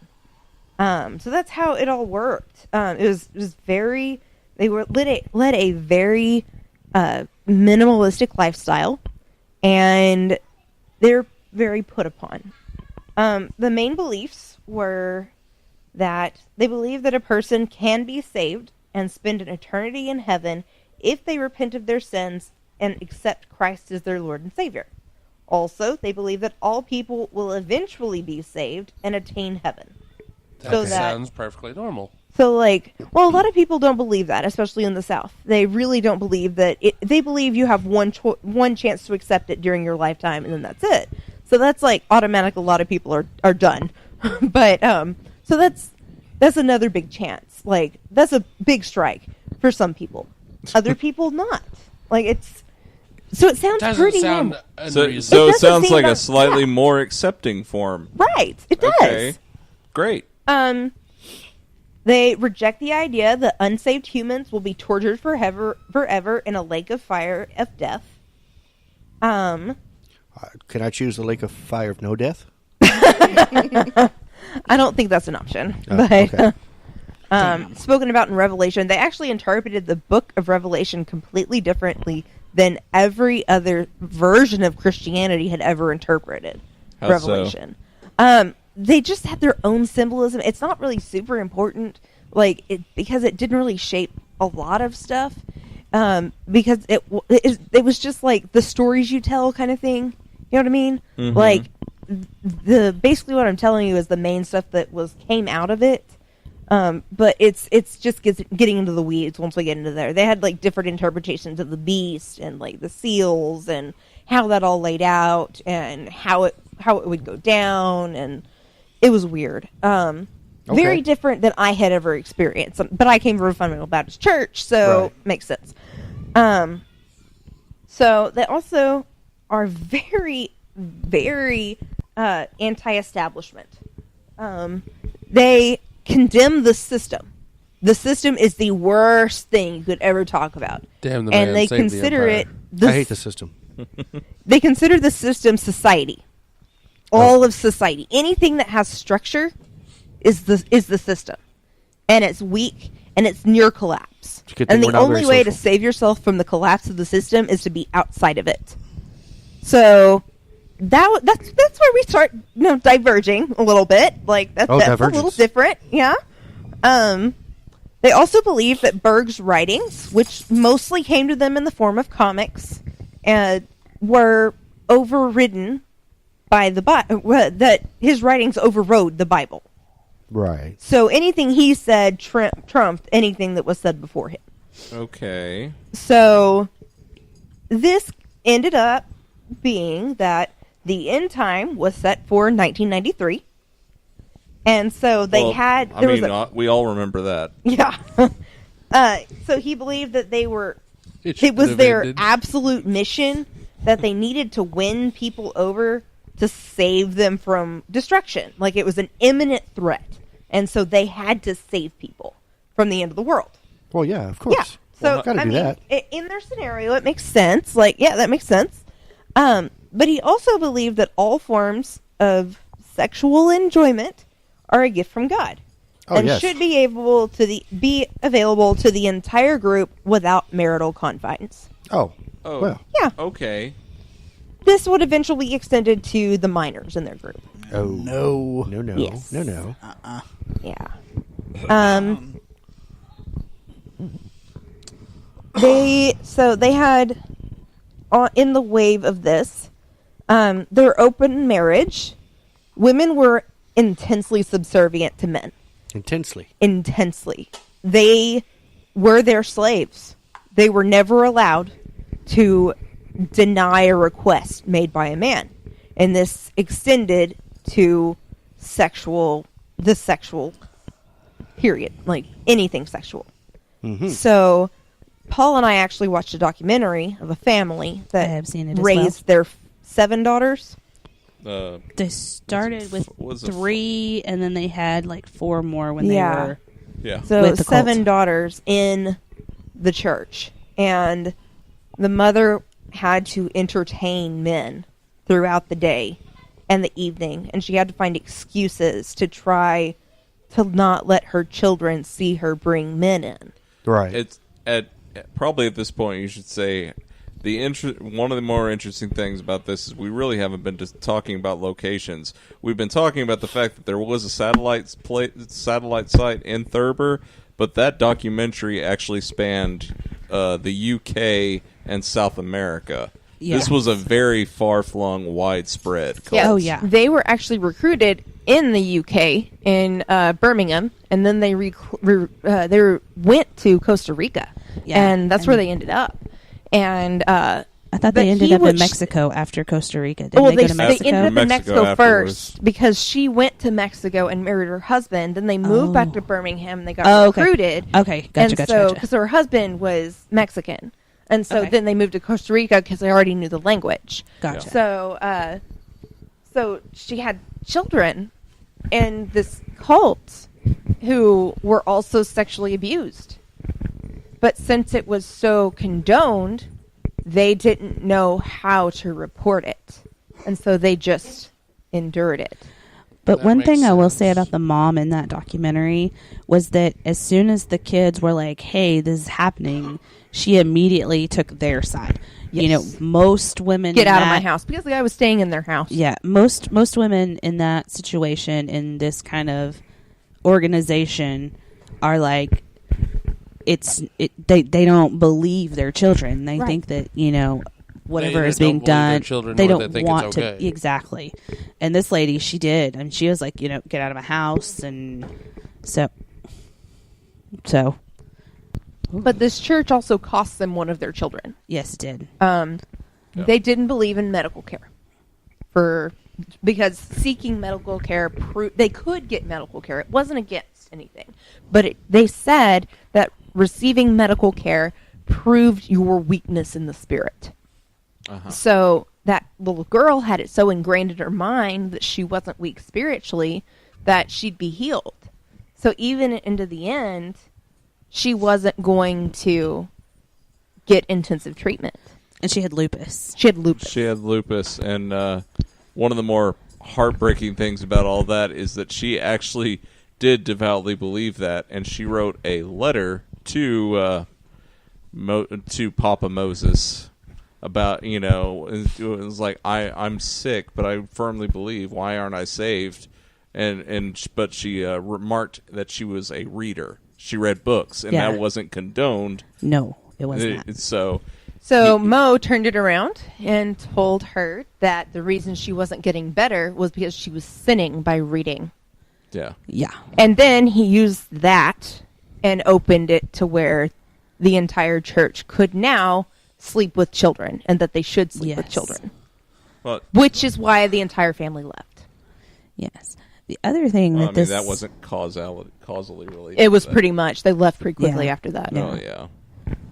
[SPEAKER 9] So that's how it all worked. It was very. They led a very minimalistic lifestyle, and they're very put upon. The main beliefs were that they believe that a person can be saved and spend an eternity in heaven if they repent of their sins and accept Christ as their Lord and Savior. Also, they believe that all people will eventually be saved and attain heaven.
[SPEAKER 8] That sounds perfectly normal.
[SPEAKER 9] So, a lot of people don't believe that, especially in the South. They really don't believe that. They believe you have one chance to accept it during your lifetime, and then that's it. So that's automatic. A lot of people are done. But so that's another big chance. That's a big strike for some people. Other people not. So it sounds pretty normal.
[SPEAKER 5] So it sounds like a slightly more accepting form.
[SPEAKER 9] Right. It does.
[SPEAKER 5] Okay. Great.
[SPEAKER 9] They reject the idea that unsaved humans will be tortured forever in a lake of fire of death.
[SPEAKER 3] Can I choose the lake of fire of no death?
[SPEAKER 9] I don't think that's an option.
[SPEAKER 3] Okay.
[SPEAKER 9] Spoken about in Revelation, they actually interpreted the book of Revelation completely differently than every other version of Christianity had ever interpreted Revelation. So? They just had their own symbolism. It's not really super important, because it didn't really shape a lot of stuff. Because it was just the stories you tell kind of thing. You know what I mean?
[SPEAKER 5] Mm-hmm.
[SPEAKER 9] Basically what I'm telling you is the main stuff that came out of it. But it's just getting into the weeds once we get into there. They had different interpretations of the beast and the seals and how that all laid out and how it would go down, and it was weird. Very different than I had ever experienced. But I came from a fundamental Baptist church, so makes sense. So they also are very, very anti-establishment. They condemn the system. The system is the worst thing you could ever talk about.
[SPEAKER 8] Damn the man,
[SPEAKER 9] and they
[SPEAKER 8] save the
[SPEAKER 9] consider
[SPEAKER 8] empire.
[SPEAKER 3] I hate the system.
[SPEAKER 9] They consider the system society. All of society. Anything that has structure is the system. And it's weak and it's near collapse. And the only way to save yourself from the collapse of the system is to be outside of it. So that's where we start diverging a little bit. That's a little different. Yeah. They also believe that Berg's writings, which mostly came to them in the form of comics, were overridden by the Bible, that his writings overrode the Bible.
[SPEAKER 3] Right.
[SPEAKER 9] So anything he said trumped anything that was said before him.
[SPEAKER 5] Okay.
[SPEAKER 9] So this ended up being that the end time was set for 1993. And so they had...
[SPEAKER 5] we all remember that.
[SPEAKER 9] Yeah. So he believed that it was their absolute mission that they needed to win people over to save them from destruction. It was an imminent threat. And so they had to save people from the end of the world.
[SPEAKER 3] Well, yeah, of course.
[SPEAKER 9] Yeah. So,
[SPEAKER 3] gotta do that.
[SPEAKER 9] In their scenario, it makes sense. That makes sense. But he also believed that all forms of sexual enjoyment are a gift from God. And should be able to be available to the entire group without marital confines.
[SPEAKER 3] Oh. Well.
[SPEAKER 9] Yeah.
[SPEAKER 5] Okay.
[SPEAKER 9] This would eventually be extended to the minors in their group.
[SPEAKER 3] Oh.
[SPEAKER 7] No.
[SPEAKER 9] Yes.
[SPEAKER 3] No.
[SPEAKER 9] Yeah. They had in the wave of this, their open marriage. Women were intensely subservient to men. Intensely. They were their slaves. They were never allowed to deny a request made by a man. And this extended to the sexual period, like anything sexual. So Paul and I actually watched a documentary of a family
[SPEAKER 4] I
[SPEAKER 9] that
[SPEAKER 4] have seen it as
[SPEAKER 9] raised their 7 daughters.
[SPEAKER 4] They started with
[SPEAKER 5] was it
[SPEAKER 4] 3, and then they had like 4 more when
[SPEAKER 9] Yeah.
[SPEAKER 4] they were.
[SPEAKER 5] Yeah.
[SPEAKER 9] So
[SPEAKER 4] With the
[SPEAKER 9] 7
[SPEAKER 4] cult.
[SPEAKER 9] daughters in the church. And the mother had to entertain men throughout the day and the evening. And she had to find excuses to try to not let her children see her bring men in.
[SPEAKER 3] Right.
[SPEAKER 5] It's probably at this point you should say one of the more interesting things about this is we really haven't been just talking about locations. We've been talking about the fact that there was a satellite site in Thurber, but that documentary actually spanned the UK and South America.
[SPEAKER 4] Yeah.
[SPEAKER 5] This was a very far-flung, widespread cult.
[SPEAKER 4] Oh, yeah.
[SPEAKER 9] They were actually recruited in the UK, in Birmingham, and then they went to Costa Rica.
[SPEAKER 4] Yeah,
[SPEAKER 9] And that's where they ended up. And
[SPEAKER 4] I thought
[SPEAKER 9] but
[SPEAKER 4] they ended
[SPEAKER 9] he
[SPEAKER 4] up in
[SPEAKER 9] was-
[SPEAKER 4] Mexico after Costa Rica. Didn't
[SPEAKER 9] well,
[SPEAKER 4] they go to Mexico?
[SPEAKER 9] They ended up in
[SPEAKER 5] Mexico
[SPEAKER 9] Mexico
[SPEAKER 5] afterwards.
[SPEAKER 9] first because she went to Mexico and married her husband. Then they moved back to Birmingham. And they got
[SPEAKER 4] Oh, okay.
[SPEAKER 9] recruited.
[SPEAKER 4] Okay, gotcha,
[SPEAKER 9] and
[SPEAKER 4] gotcha,
[SPEAKER 9] so,
[SPEAKER 4] gotcha.
[SPEAKER 9] because her husband was Mexican, and so
[SPEAKER 4] Okay.
[SPEAKER 9] then they moved to Costa Rica because they already knew the language.
[SPEAKER 4] Gotcha.
[SPEAKER 9] So, so she had children in this cult who were also sexually abused. But since it was so condoned, they didn't know how to report it. And so they just endured it.
[SPEAKER 4] But
[SPEAKER 8] That
[SPEAKER 4] one
[SPEAKER 8] makes
[SPEAKER 4] thing I will
[SPEAKER 8] sense.
[SPEAKER 4] say about the mom in that documentary was that as soon as the kids were like, "Hey, this is happening," she immediately took their side. You know,
[SPEAKER 9] Yes.
[SPEAKER 4] most women
[SPEAKER 9] Get
[SPEAKER 4] in
[SPEAKER 9] out of my
[SPEAKER 4] that-
[SPEAKER 9] house. Because the guy was staying in their house.
[SPEAKER 4] Yeah, most women in that situation, in this kind of organization, are like, they don't believe their children. They
[SPEAKER 9] Right.
[SPEAKER 4] think that whatever
[SPEAKER 8] They
[SPEAKER 4] is being
[SPEAKER 8] don't believe their
[SPEAKER 4] done,
[SPEAKER 8] children,
[SPEAKER 4] they
[SPEAKER 8] or
[SPEAKER 4] don't
[SPEAKER 8] they think
[SPEAKER 4] want
[SPEAKER 8] it's
[SPEAKER 4] to
[SPEAKER 8] okay.
[SPEAKER 4] exactly. And this lady, she did, and she was like, get out of my house, and so.
[SPEAKER 9] But this church also cost them one of their children.
[SPEAKER 4] Yes, it did.
[SPEAKER 9] They didn't believe in medical care because seeking medical care, they could get medical care. It wasn't against anything, but they said that receiving medical care proved your weakness in the spirit. So that little girl had it so ingrained in her mind that she wasn't weak spiritually that she'd be healed. So even into the end, she wasn't going to get intensive treatment.
[SPEAKER 4] And she had lupus.
[SPEAKER 9] She had lupus.
[SPEAKER 5] She had lupus, and one of the more heartbreaking things about all that is that she actually did devoutly believe that, and she wrote a letter to Papa Moses about, it was like, I'm sick, but I firmly believe. Why aren't I saved? But she remarked that she was a reader. She read books, and
[SPEAKER 4] Yeah.
[SPEAKER 5] that wasn't condoned.
[SPEAKER 4] No, it was not.
[SPEAKER 9] So Mo turned it around and told her that the reason she wasn't getting better was because she was sinning by reading.
[SPEAKER 5] Yeah.
[SPEAKER 4] Yeah.
[SPEAKER 9] And then he used that and opened it to where the entire church could now sleep with children and that they should sleep with
[SPEAKER 4] Yes.
[SPEAKER 9] children.
[SPEAKER 5] Well,
[SPEAKER 9] Which is why the entire family left.
[SPEAKER 4] Yes. The other thing that this...
[SPEAKER 5] that wasn't causally related.
[SPEAKER 9] It was
[SPEAKER 5] to that.
[SPEAKER 9] pretty much. They left pretty quickly
[SPEAKER 4] Yeah.
[SPEAKER 9] after that.
[SPEAKER 5] Oh, yeah.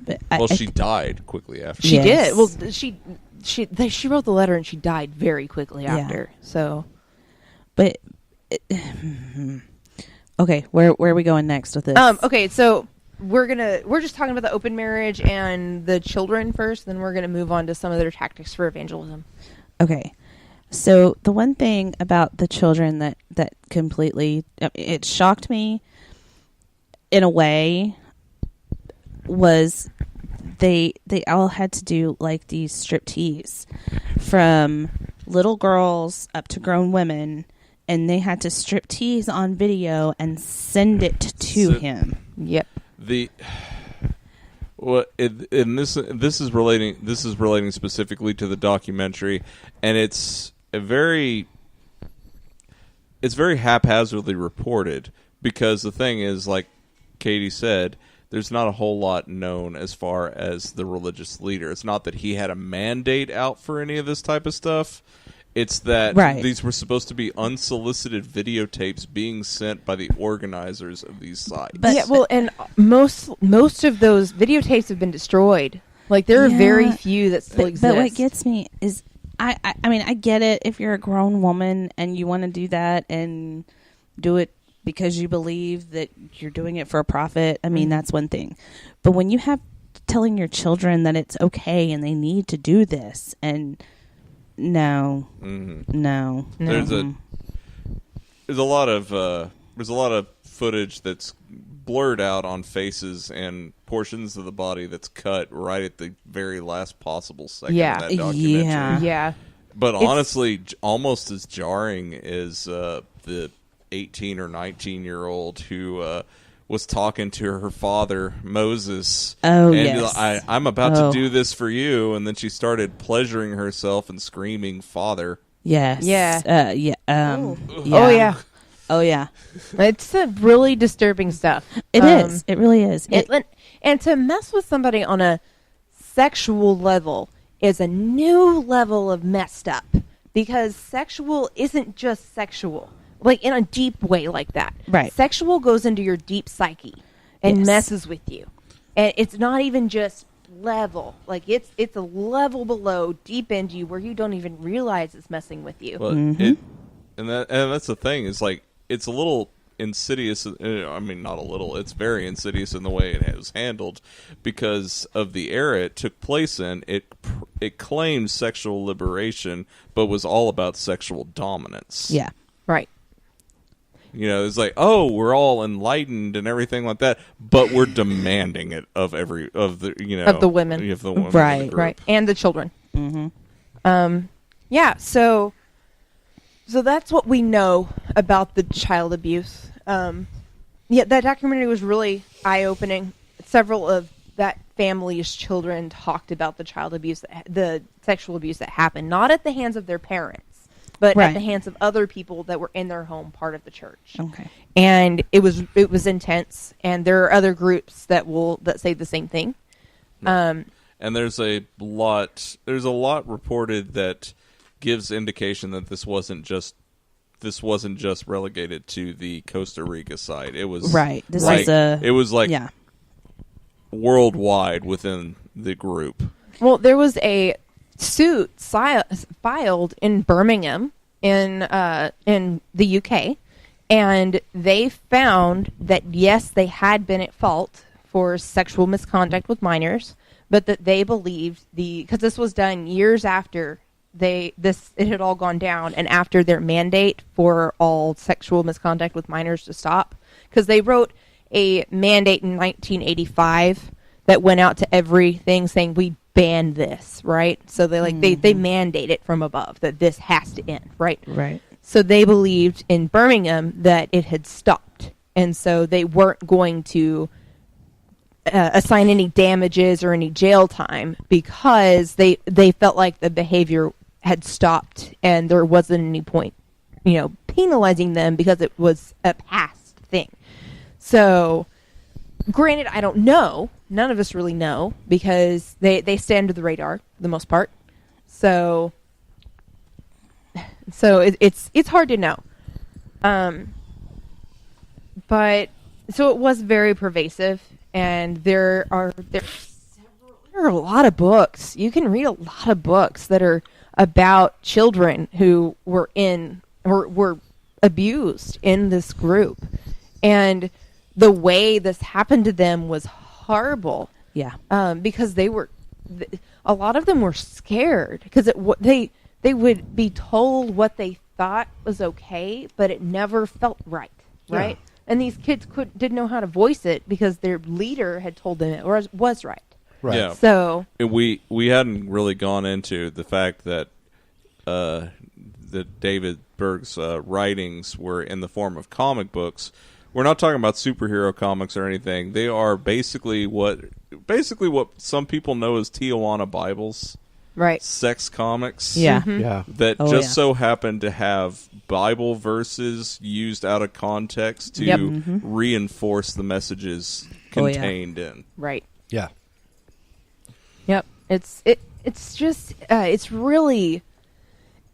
[SPEAKER 4] But
[SPEAKER 5] Well, she died quickly after.
[SPEAKER 9] She
[SPEAKER 4] Yes.
[SPEAKER 9] did. Well, she wrote the letter and she died very quickly
[SPEAKER 4] Yeah.
[SPEAKER 9] after. So
[SPEAKER 4] But... okay, where are we going next with this?
[SPEAKER 9] okay, so we're just talking about the open marriage and the children first, then we're gonna move on to some of their tactics for evangelism.
[SPEAKER 4] Okay. So the one thing about the children that completely it shocked me in a way was they all had to do like these striptease from little girls up to grown women, and they had to striptease on video and send it to him.
[SPEAKER 9] Yep.
[SPEAKER 5] This is relating specifically to the documentary, and it's very haphazardly reported, because the thing is, like Katie said, there's not a whole lot known as far as the religious leader. It's not that he had a mandate out for any of this type of stuff. It's that these were supposed to be unsolicited videotapes being sent by the organizers of these sites.
[SPEAKER 9] And most of those videotapes have been destroyed. Like, there are very few that still exist.
[SPEAKER 4] But what gets me is, I mean, I get it if you're a grown woman and you want to do that and do it because you believe that you're doing it for a profit. I mean, that's one thing. But when you have telling your children that it's okay and they need to do this, and no. There's
[SPEAKER 5] a lot of footage that's blurred out on faces and portions of the body that's cut right at the very last possible second of that documentary.
[SPEAKER 9] Yeah.
[SPEAKER 5] But honestly, almost as jarring as the 18 or 19-year-old who was talking to her father, Moses.
[SPEAKER 4] Oh,
[SPEAKER 5] and
[SPEAKER 4] yes.
[SPEAKER 5] I'm about to do this for you. And then she started pleasuring herself and screaming, "Father."
[SPEAKER 4] Yes.
[SPEAKER 9] Yeah.
[SPEAKER 4] Yeah.
[SPEAKER 9] Oh, yeah.
[SPEAKER 4] Oh, yeah.
[SPEAKER 9] It's really disturbing stuff.
[SPEAKER 4] It is. It really is.
[SPEAKER 9] And to mess with somebody on a sexual level is a new level of messed up, because sexual isn't just sexual. Like, in a deep way like that.
[SPEAKER 4] Right.
[SPEAKER 9] Sexual goes into your deep psyche and messes with you. And it's not even just level. Like, it's a level below, deep into you, where you don't even realize it's messing with you.
[SPEAKER 5] Well, and that's the thing. Is like, it's a little insidious. I mean, not a little. It's very insidious in the way it was handled, because of the era it took place in. It claimed sexual liberation, but was all about sexual dominance.
[SPEAKER 4] Yeah.
[SPEAKER 9] Right.
[SPEAKER 5] You know, it's like, oh, we're all enlightened and everything like that, but we're demanding it of the women,
[SPEAKER 9] of the women,
[SPEAKER 5] in the
[SPEAKER 9] right,
[SPEAKER 5] group.
[SPEAKER 9] right, and the children. Mm-hmm. Yeah. So that's what we know about the child abuse. That documentary was really eye-opening. Several of that family's children talked about the child abuse, the sexual abuse that happened, not at the hands of their parents, but at the hands of other people that were in their home, part of the church.
[SPEAKER 4] Okay.
[SPEAKER 9] And it was intense. And there are other groups that say the same thing.
[SPEAKER 5] And there's a lot reported that gives indication that this wasn't just relegated to the Costa Rica side. It was worldwide within the group.
[SPEAKER 9] Well, there was a suit filed in Birmingham in the UK, and they found that yes, they had been at fault for sexual misconduct with minors, but that they believed because this was done years after it had all gone down, and after their mandate for all sexual misconduct with minors to stop, because they wrote a mandate in 1985 that went out to everything saying we ban this, right? So they mandate it from above that this has to end, right?
[SPEAKER 4] Right.
[SPEAKER 9] So they believed in Birmingham that it had stopped, and so they weren't going to assign any damages or any jail time, because they felt like the behavior had stopped and there wasn't any point, penalizing them because it was a past thing. So, granted, I don't know. None of us really know, because they stay under the radar for the most part. So it's hard to know. But so it was very pervasive, and there are a lot of books. You can read a lot of books that are about children who were abused in this group, and the way this happened to them was horrible.
[SPEAKER 4] Yeah.
[SPEAKER 9] Because a lot of them were scared, because they would be told what they thought was okay, but it never felt right. Right. Yeah. And these kids didn't know how to voice it because their leader had told them it was right.
[SPEAKER 3] Right.
[SPEAKER 5] Yeah.
[SPEAKER 9] So
[SPEAKER 5] we hadn't really gone into the fact that David Berg's writings were in the form of comic books. We're not talking about superhero comics or anything. They are basically what some people know as Tijuana Bibles.
[SPEAKER 9] Right.
[SPEAKER 5] sex comics.
[SPEAKER 4] Yeah.
[SPEAKER 3] Yeah.
[SPEAKER 5] That
[SPEAKER 4] Oh,
[SPEAKER 5] just
[SPEAKER 4] yeah.
[SPEAKER 5] so happen to have Bible verses used out of context to
[SPEAKER 9] Yep.
[SPEAKER 5] reinforce the messages
[SPEAKER 4] Oh, yeah.
[SPEAKER 5] contained in.
[SPEAKER 9] Right.
[SPEAKER 3] Yeah.
[SPEAKER 9] Yep. It's just it's really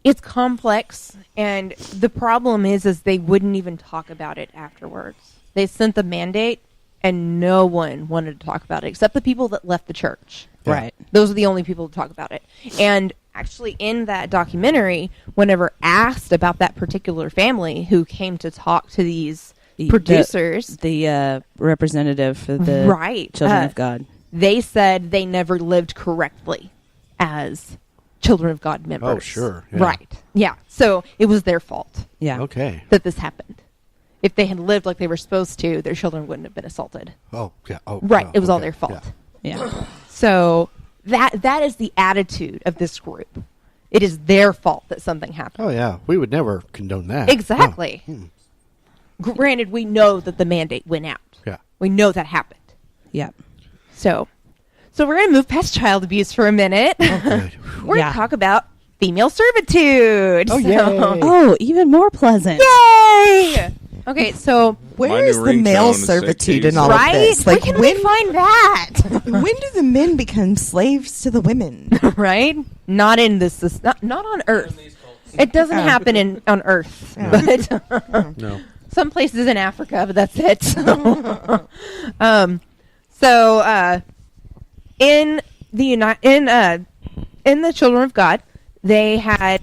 [SPEAKER 9] it's complex, and the problem is they wouldn't even talk about it afterwards. They sent the mandate, and no one wanted to talk about it except the people that left the church.
[SPEAKER 3] Yeah.
[SPEAKER 4] Right.
[SPEAKER 9] Those are the only people to talk about it. And actually, in that documentary, whenever asked about that particular family who came to talk to these producers,
[SPEAKER 4] The representative for the
[SPEAKER 9] Right.
[SPEAKER 4] Children of God.
[SPEAKER 9] they said they never lived correctly as Children of God members.
[SPEAKER 3] Oh, sure. Yeah.
[SPEAKER 9] Right. Yeah. So it was their fault
[SPEAKER 4] Yeah.
[SPEAKER 3] Okay.
[SPEAKER 9] that this happened. If they had lived like they were supposed to, their children wouldn't have been assaulted.
[SPEAKER 3] Oh, yeah. Oh,
[SPEAKER 9] Right.
[SPEAKER 3] oh,
[SPEAKER 9] It was all
[SPEAKER 3] okay.
[SPEAKER 9] their fault.
[SPEAKER 3] Yeah.
[SPEAKER 4] Yeah.
[SPEAKER 9] So that is the attitude of this group. It is their fault that something happened.
[SPEAKER 3] Oh, yeah. We would never condone that.
[SPEAKER 9] Exactly.
[SPEAKER 3] Oh,
[SPEAKER 9] Granted, we know that the mandate went out.
[SPEAKER 3] Yeah.
[SPEAKER 9] We know that happened.
[SPEAKER 4] Yeah.
[SPEAKER 9] So we're going to move past child abuse for a minute.
[SPEAKER 3] Good.
[SPEAKER 9] We're
[SPEAKER 4] Yeah.
[SPEAKER 9] going to talk about female servitude.
[SPEAKER 3] Oh,
[SPEAKER 9] So-
[SPEAKER 3] yay.
[SPEAKER 4] Oh, even more pleasant.
[SPEAKER 9] Yay! Okay, so
[SPEAKER 5] My
[SPEAKER 6] Where
[SPEAKER 5] new
[SPEAKER 6] is the
[SPEAKER 5] ringtone
[SPEAKER 6] male
[SPEAKER 5] is
[SPEAKER 6] servitude
[SPEAKER 5] St.
[SPEAKER 6] in all
[SPEAKER 9] right?
[SPEAKER 6] of this?
[SPEAKER 9] Where
[SPEAKER 6] Like
[SPEAKER 9] can
[SPEAKER 6] when
[SPEAKER 9] we find that?
[SPEAKER 6] when do the men become slaves to the women?
[SPEAKER 9] Right? Not in this not on Earth. It doesn't happen on Earth, but
[SPEAKER 3] No.
[SPEAKER 9] some places in Africa, but that's it. In the Children of God, they had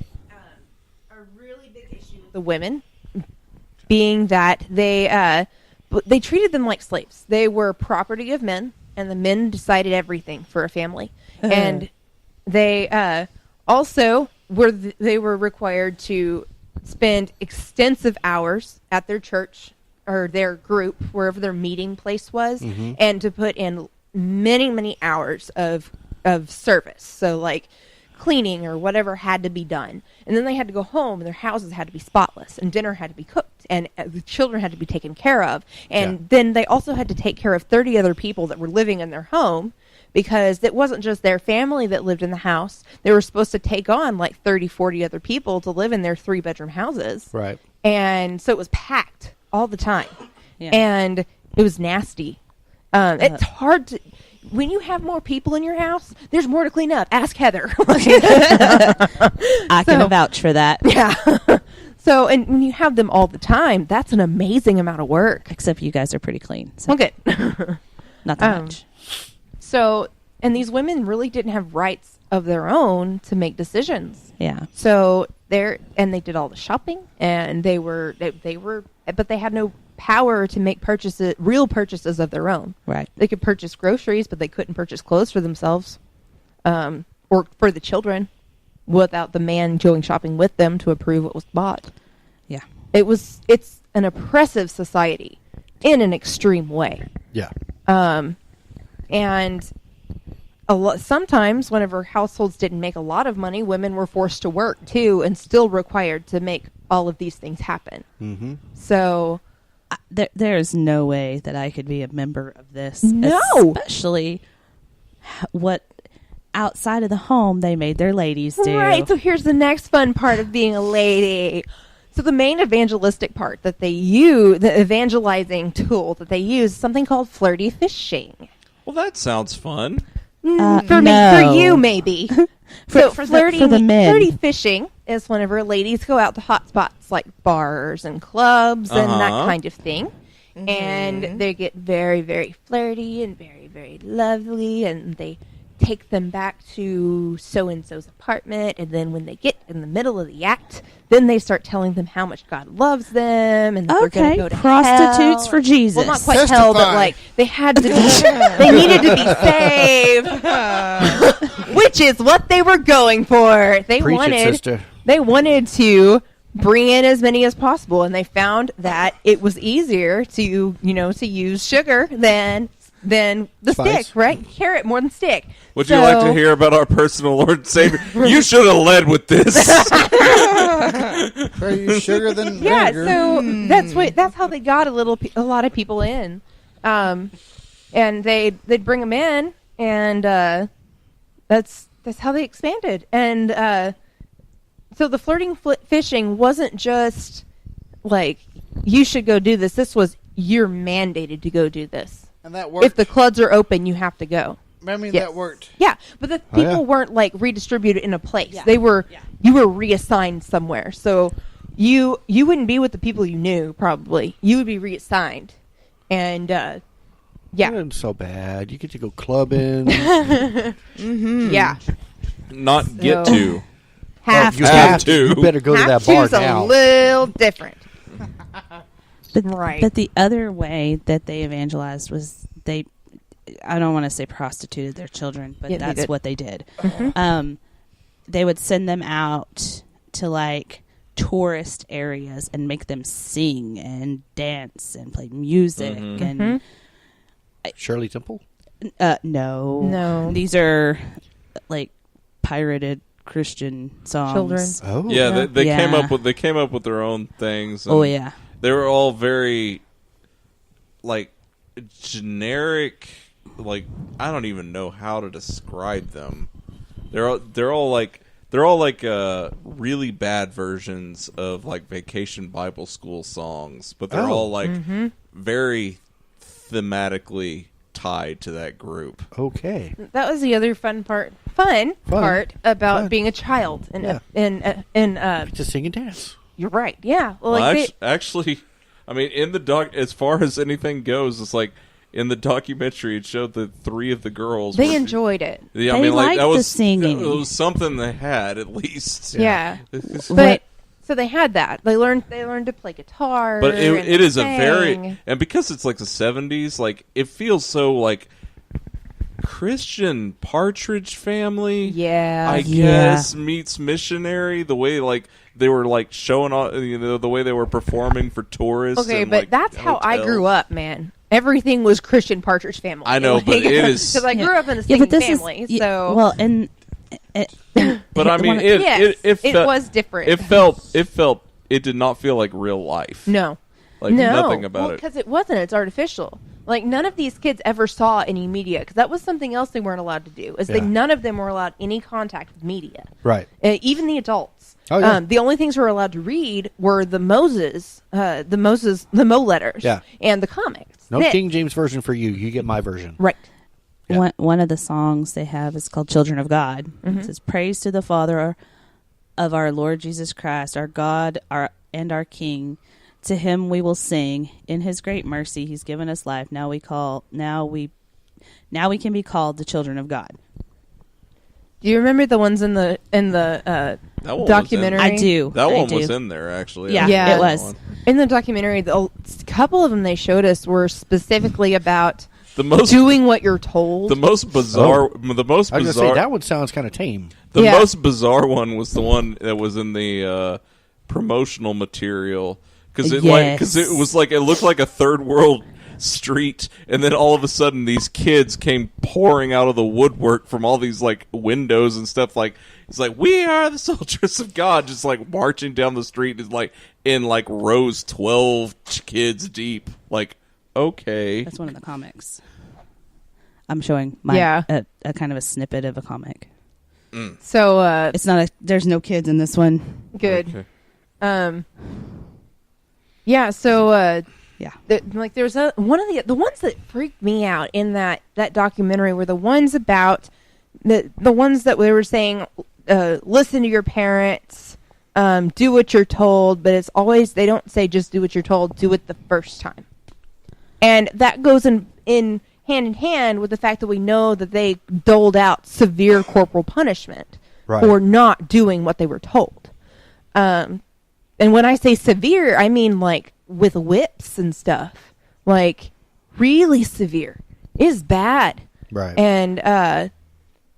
[SPEAKER 9] a really big issue with the women, being that they treated them like slaves. They were property of men, and the men decided everything for a family. And they also were required to spend extensive hours at their church or their group, wherever their meeting place was, and to put in many, many hours of service. So like cleaning or whatever had to be done. And then they had to go home, and their houses had to be spotless, and dinner had to be cooked, and the children had to be taken care of. And then they also had to take care of 30 other people that were living in their home, because it wasn't just their family that lived in the house. They were supposed to take on like 30, 40 other people to live in their 3-bedroom houses.
[SPEAKER 3] Right.
[SPEAKER 9] And so it was packed all the time.
[SPEAKER 4] Yeah.
[SPEAKER 9] And it was nasty. It's hard to... When you have more people in your house, there's more to clean up. Ask Heather.
[SPEAKER 4] I can vouch for that.
[SPEAKER 9] Yeah. So, and when you have them all the time, that's an amazing amount of work.
[SPEAKER 4] Except you guys are pretty clean. So
[SPEAKER 9] Okay.
[SPEAKER 4] not that much.
[SPEAKER 9] So, and these women really didn't have rights of their own to make decisions.
[SPEAKER 4] Yeah.
[SPEAKER 9] So they did all the shopping, and they were, but they had no power to make real purchases of their own.
[SPEAKER 4] Right.
[SPEAKER 9] They could purchase groceries, but they couldn't purchase clothes for themselves, or for the children, without the man going shopping with them to approve what was bought.
[SPEAKER 4] Yeah.
[SPEAKER 9] It's an oppressive society in an extreme way.
[SPEAKER 3] Yeah.
[SPEAKER 9] And sometimes whenever households didn't make a lot of money, women were forced to work too, and still required to make all of these things happen.
[SPEAKER 3] Mm-hmm.
[SPEAKER 9] So
[SPEAKER 4] There is no way that I could be a member of this.
[SPEAKER 9] No.
[SPEAKER 4] Especially what outside of the home they made their ladies do.
[SPEAKER 9] Right. So here's the next fun part of being a lady. So the main evangelistic part that they use, the evangelizing tool that they use, is something called flirty fishing.
[SPEAKER 5] Well, that sounds fun.
[SPEAKER 9] For
[SPEAKER 4] no.
[SPEAKER 9] you, maybe.
[SPEAKER 4] For
[SPEAKER 9] flirty,
[SPEAKER 4] the men.
[SPEAKER 9] flirty fishing is whenever ladies go out to hot spots like bars and clubs and that kind of thing. And they get very, very flirty and very, very lovely, and they take them back to so-and-so's apartment, and then when they get in the middle of the act, then they start telling them how much God loves them, and that they're going to go to
[SPEAKER 4] prostitutes
[SPEAKER 9] hell.
[SPEAKER 4] for Jesus.
[SPEAKER 9] Well, not quite hell, but like they had to be, they needed to be saved, which is what they were going for. They
[SPEAKER 3] Preach it,
[SPEAKER 9] wanted,
[SPEAKER 3] sister.
[SPEAKER 9] they wanted to bring in as many as possible, and they found that it was easier to, to use sugar than the
[SPEAKER 3] Spice.
[SPEAKER 9] stick, right? Carrot more than stick.
[SPEAKER 5] Would you like to hear about our personal Lord and Savior? You should have led with this.
[SPEAKER 7] Better use sugar than
[SPEAKER 9] Yeah,
[SPEAKER 7] vinegar.
[SPEAKER 9] so that's how they got a lot of people in, and they'd bring them in, and that's that's how they expanded. And so the flirting fishing wasn't just like, you should go do this. This was, you're mandated to go do this.
[SPEAKER 7] And that worked.
[SPEAKER 9] If the clubs are open, you have to go.
[SPEAKER 7] I mean,
[SPEAKER 9] Yes.
[SPEAKER 7] that worked.
[SPEAKER 9] Yeah, but the
[SPEAKER 3] Oh, yeah.
[SPEAKER 9] people weren't like redistributed in a place.
[SPEAKER 4] Yeah.
[SPEAKER 9] They were,
[SPEAKER 4] Yeah.
[SPEAKER 9] you were reassigned somewhere. So you wouldn't be with the people you knew, probably. You would be reassigned. And yeah.
[SPEAKER 3] It wasn't so bad. You get to go clubbing.
[SPEAKER 9] Yeah.
[SPEAKER 5] Not get
[SPEAKER 9] So-
[SPEAKER 5] to.
[SPEAKER 9] Have
[SPEAKER 3] you
[SPEAKER 9] to.
[SPEAKER 3] have
[SPEAKER 5] to.
[SPEAKER 3] You better go to
[SPEAKER 9] Have
[SPEAKER 3] that bar
[SPEAKER 9] to's a
[SPEAKER 3] now.
[SPEAKER 9] little different.
[SPEAKER 4] But,
[SPEAKER 9] Right.
[SPEAKER 4] But the other way that they evangelized was I don't want to say prostituted their children, but
[SPEAKER 9] Yeah, they
[SPEAKER 4] that's
[SPEAKER 9] did.
[SPEAKER 4] what they did.
[SPEAKER 9] Mm-hmm.
[SPEAKER 4] They would send them out to like tourist areas and make them sing and dance and play music and
[SPEAKER 3] Shirley Temple?
[SPEAKER 4] no, these are like pirated Christian songs.
[SPEAKER 9] Children.
[SPEAKER 3] Oh.
[SPEAKER 5] Yeah, they came
[SPEAKER 4] Yeah.
[SPEAKER 5] up with their own things.
[SPEAKER 4] Oh
[SPEAKER 5] and
[SPEAKER 4] yeah,
[SPEAKER 5] they were all very like generic. Like, I don't even know how to describe them. They're all like really bad versions of like Vacation Bible School songs, but they're all like very thematically tied to that group.
[SPEAKER 3] Okay.
[SPEAKER 9] That was the other fun part about
[SPEAKER 3] Fun.
[SPEAKER 9] being a child.
[SPEAKER 3] Yeah.
[SPEAKER 9] And
[SPEAKER 3] To sing and dance.
[SPEAKER 9] you're right. Yeah. Well,
[SPEAKER 5] Well,
[SPEAKER 9] like
[SPEAKER 5] actually, I mean, in the doc, as far as anything goes, it's like in the documentary, it showed that 3 of the girls
[SPEAKER 9] they
[SPEAKER 5] were-
[SPEAKER 9] enjoyed it.
[SPEAKER 5] Yeah,
[SPEAKER 4] They
[SPEAKER 5] I mean, like
[SPEAKER 4] liked
[SPEAKER 5] that
[SPEAKER 4] the
[SPEAKER 5] was
[SPEAKER 4] singing.
[SPEAKER 5] It was something they had at least.
[SPEAKER 9] Yeah.
[SPEAKER 5] But
[SPEAKER 9] But so they had that. They learned to play guitar. and
[SPEAKER 5] it is a
[SPEAKER 9] sang.
[SPEAKER 5] very, and because it's like the 70s, like it feels so like Christian Partridge Family.
[SPEAKER 9] Yeah.
[SPEAKER 5] I
[SPEAKER 4] Yeah.
[SPEAKER 5] guess meets missionary. The way like they were like showing off, the way they were performing for tourists.
[SPEAKER 9] Okay,
[SPEAKER 5] and,
[SPEAKER 9] but
[SPEAKER 5] like,
[SPEAKER 9] that's how I
[SPEAKER 5] hotels.
[SPEAKER 9] grew up, man. Everything was Christian Partridge Family.
[SPEAKER 5] I know, but it is-
[SPEAKER 9] because I grew up in a
[SPEAKER 4] yeah,
[SPEAKER 9] singing
[SPEAKER 4] but this
[SPEAKER 9] family.
[SPEAKER 4] is
[SPEAKER 9] So
[SPEAKER 4] well, and
[SPEAKER 5] But I mean,
[SPEAKER 4] one-
[SPEAKER 5] it
[SPEAKER 9] it
[SPEAKER 5] felt,
[SPEAKER 9] was different.
[SPEAKER 5] it did not feel like real life.
[SPEAKER 9] no.
[SPEAKER 5] Like
[SPEAKER 9] No,
[SPEAKER 5] nothing about it.
[SPEAKER 9] because it wasn't. It's artificial. Like none of these kids ever saw any media because that was something else they weren't allowed to do. Is
[SPEAKER 3] Yeah.
[SPEAKER 9] none of them were allowed any contact with media.
[SPEAKER 3] Right.
[SPEAKER 9] Even the adults.
[SPEAKER 3] Oh, yeah.
[SPEAKER 9] The only things we were allowed to read were the Mo letters.
[SPEAKER 3] Yeah.
[SPEAKER 9] And the comics.
[SPEAKER 3] No
[SPEAKER 9] That's it.
[SPEAKER 3] King James version for you. You get my version.
[SPEAKER 9] Right.
[SPEAKER 3] Yeah.
[SPEAKER 4] one of the songs they have is called "Children of God." It says, "Praise to the Father of our Lord Jesus Christ, our God, our King. To Him we will sing. In His great mercy, He's given us life. Now we can be called the children of God."
[SPEAKER 9] Do you remember the ones in the
[SPEAKER 5] That one was
[SPEAKER 9] documentary?
[SPEAKER 4] I do.
[SPEAKER 5] That
[SPEAKER 4] I
[SPEAKER 5] one
[SPEAKER 4] do.
[SPEAKER 5] was in there actually.
[SPEAKER 4] Yeah,
[SPEAKER 9] Yeah.
[SPEAKER 4] it was.
[SPEAKER 9] In the documentary, a couple of them they showed us were specifically about
[SPEAKER 5] The most
[SPEAKER 9] doing what you're told.
[SPEAKER 5] the most bizarre the most
[SPEAKER 3] I was going to say,
[SPEAKER 5] bizarre
[SPEAKER 3] that one sounds kind of tame.
[SPEAKER 5] the
[SPEAKER 9] Yeah.
[SPEAKER 5] most bizarre one was the one that was in the promotional material because it was like it looked like a third world street, and then all of a sudden these kids came pouring out of the woodwork from all these like windows and stuff. Like it's like, we are the soldiers of God, just like marching down the street is like in like rows 12 kids deep. Like, okay,
[SPEAKER 4] That's one of the comics. I'm showing
[SPEAKER 9] Yeah.
[SPEAKER 4] a kind of a snippet of a comic.
[SPEAKER 9] So
[SPEAKER 4] It's not there's no kids in this one.
[SPEAKER 9] good.
[SPEAKER 5] Okay.
[SPEAKER 9] Yeah. So
[SPEAKER 4] Yeah.
[SPEAKER 9] like there's one of the ones that freaked me out in that documentary were the ones about the ones that we were saying listen to your parents, do what you're told, but it's always they don't say just do what you're told, do it the first time. And that goes in hand in hand with the fact that we know that they doled out severe corporal punishment
[SPEAKER 3] Right.
[SPEAKER 9] for not doing what they were told. And when I say severe, I mean like with whips and stuff, like really severe. It is bad.
[SPEAKER 3] Right.
[SPEAKER 9] And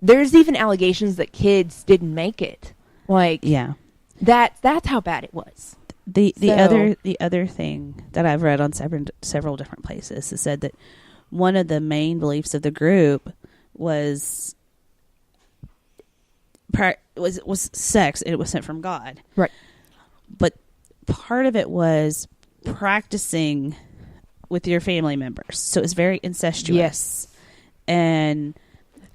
[SPEAKER 9] there's even allegations that kids didn't make it. Like
[SPEAKER 4] Yeah.
[SPEAKER 9] that's how bad it was.
[SPEAKER 4] The
[SPEAKER 9] So-
[SPEAKER 4] other thing that I've read on several different places is said that one of the main beliefs of the group was sex, and it was sent from God.
[SPEAKER 9] Right.
[SPEAKER 4] But part of it was practicing with your family members, so it was very incestuous.
[SPEAKER 9] Yes.
[SPEAKER 4] And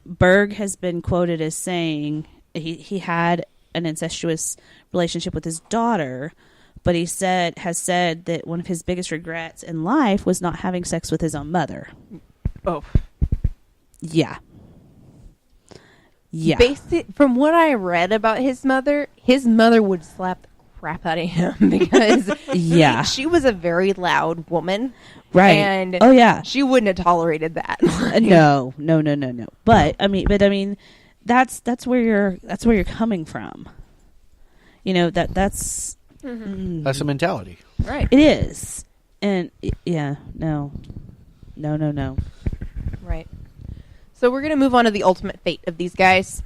[SPEAKER 4] Berg has been quoted as saying he had an incestuous relationship with his daughter, but he has said that one of his biggest regrets in life was not having sex with his own mother.
[SPEAKER 9] Oh.
[SPEAKER 4] Yeah. Yeah.
[SPEAKER 9] From what I read about his mother would slap the crap out of him because
[SPEAKER 4] Yeah.
[SPEAKER 9] she was a very loud woman.
[SPEAKER 4] Right.
[SPEAKER 9] And
[SPEAKER 4] oh yeah.
[SPEAKER 9] she wouldn't have tolerated that.
[SPEAKER 4] No. But I mean, that's where you're coming from. You know, that's
[SPEAKER 3] That's a mentality.
[SPEAKER 9] Right.
[SPEAKER 4] it is. And yeah, no.
[SPEAKER 9] Right. So we're going to move on to the ultimate fate of these guys.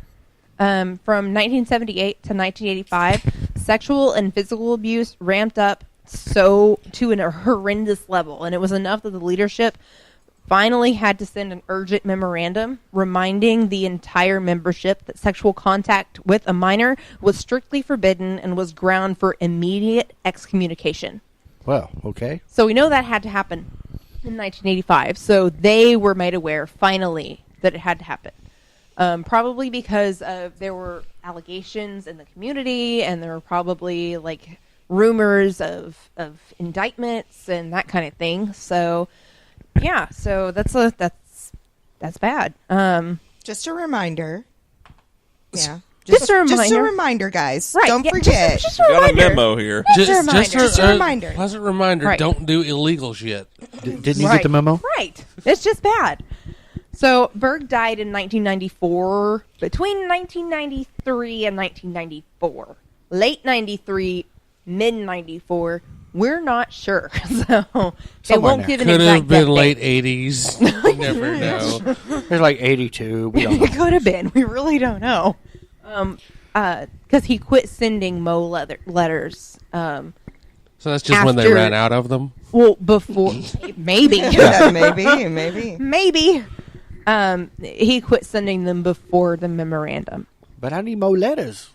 [SPEAKER 9] From 1978 to 1985, sexual and physical abuse ramped up to a horrendous level, and it was enough that the leadership finally had to send an urgent memorandum reminding the entire membership that sexual contact with a minor was strictly forbidden and was ground for immediate excommunication.
[SPEAKER 3] Well, okay.
[SPEAKER 9] So we know that had to happen in 1985. So they were made aware finally that it had to happen. Probably because there were allegations in the community, and there were probably like rumors of indictments and that kind of thing. So yeah, so that's bad.
[SPEAKER 6] Just a reminder. Yeah.
[SPEAKER 9] Just a reminder.
[SPEAKER 6] Just a reminder, guys.
[SPEAKER 9] Right,
[SPEAKER 6] Don't
[SPEAKER 9] yeah,
[SPEAKER 6] forget.
[SPEAKER 9] just a
[SPEAKER 5] Got a
[SPEAKER 9] reminder.
[SPEAKER 5] memo here.
[SPEAKER 9] Just a reminder.
[SPEAKER 6] Just a reminder.
[SPEAKER 8] Pleasant reminder.
[SPEAKER 9] Right.
[SPEAKER 8] Don't do illegal shit.
[SPEAKER 3] Didn't you get the memo?
[SPEAKER 9] Right. It's just bad. So Berg died in 1994, between 1993 and 1994. Late 93, mid 94. We're not sure. So they
[SPEAKER 3] Somewhere
[SPEAKER 9] won't
[SPEAKER 3] there.
[SPEAKER 9] give an
[SPEAKER 8] Could
[SPEAKER 9] exact
[SPEAKER 8] have been
[SPEAKER 9] death
[SPEAKER 8] late
[SPEAKER 9] date.
[SPEAKER 8] 80s. You never know.
[SPEAKER 3] There's like 82. We don't know.
[SPEAKER 9] It could have been. We really don't know. Because he quit sending Mo letters.
[SPEAKER 8] So that's just when they
[SPEAKER 9] After-
[SPEAKER 8] ran out of them?
[SPEAKER 9] Well, before maybe.
[SPEAKER 6] Yeah, maybe.
[SPEAKER 9] Maybe. He quit sending them before the memorandum,
[SPEAKER 3] But I need more letters.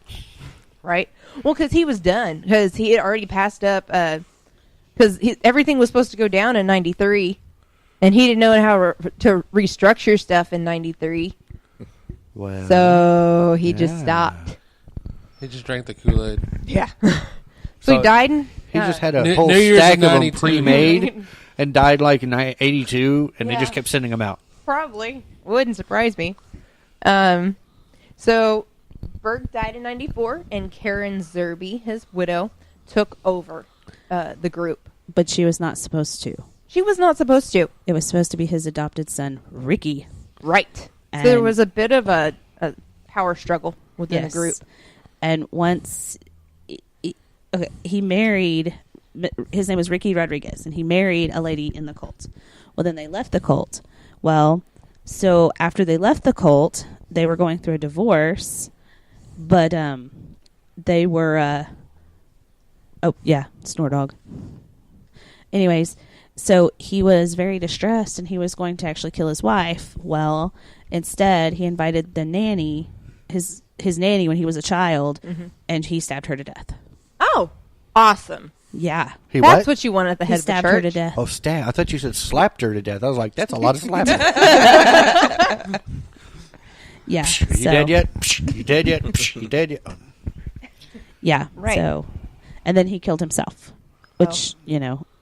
[SPEAKER 9] right? Well, because he was done. Because he had already passed up. Because everything was supposed to go down in '93, and he didn't know how to restructure stuff in '93.
[SPEAKER 3] Well,
[SPEAKER 9] So he just
[SPEAKER 3] yeah.
[SPEAKER 9] stopped.
[SPEAKER 8] He just drank the Kool-Aid.
[SPEAKER 9] Yeah. so
[SPEAKER 3] So
[SPEAKER 9] he died.
[SPEAKER 3] he just had a
[SPEAKER 8] New-
[SPEAKER 3] whole
[SPEAKER 8] New Year's
[SPEAKER 3] stack
[SPEAKER 8] of
[SPEAKER 3] of them
[SPEAKER 8] 92.
[SPEAKER 3] pre-made and died like in 82, and they
[SPEAKER 9] Yeah.
[SPEAKER 3] just kept sending them out.
[SPEAKER 9] Probably. Wouldn't surprise me. So Berg died in 94, and Karen Zerby, his widow, took over the group.
[SPEAKER 4] But she was not supposed to.
[SPEAKER 9] She was not supposed to.
[SPEAKER 4] It was supposed to be his adopted son, Ricky.
[SPEAKER 9] Right. So there
[SPEAKER 4] And-
[SPEAKER 9] was a bit of a power struggle within the group.
[SPEAKER 4] And once he married, his name was Ricky Rodriguez, and he married a lady in the cult. Well, then they left the cult. Well, so after they left the cult, they were going through a divorce, but they were snore dog. Anyways, so he was very distressed, and he was going to actually kill his wife. Well, instead, he invited the nanny, his nanny when he was a child, and he stabbed her to death.
[SPEAKER 9] Oh, awesome.
[SPEAKER 4] Yeah.
[SPEAKER 3] He
[SPEAKER 9] That's
[SPEAKER 3] what?
[SPEAKER 9] what you want at the
[SPEAKER 4] He
[SPEAKER 9] head of the
[SPEAKER 4] stabbed
[SPEAKER 9] church.
[SPEAKER 4] her to death.
[SPEAKER 3] Oh, stab. I thought you said slapped her to death. I was like, that's a lot of slapping.
[SPEAKER 4] Yeah.
[SPEAKER 3] You
[SPEAKER 4] so,
[SPEAKER 3] dead yet? Psh, you dead yet? Psh, you dead yet? Oh.
[SPEAKER 4] Yeah.
[SPEAKER 9] Right.
[SPEAKER 4] So, and then he killed himself, which,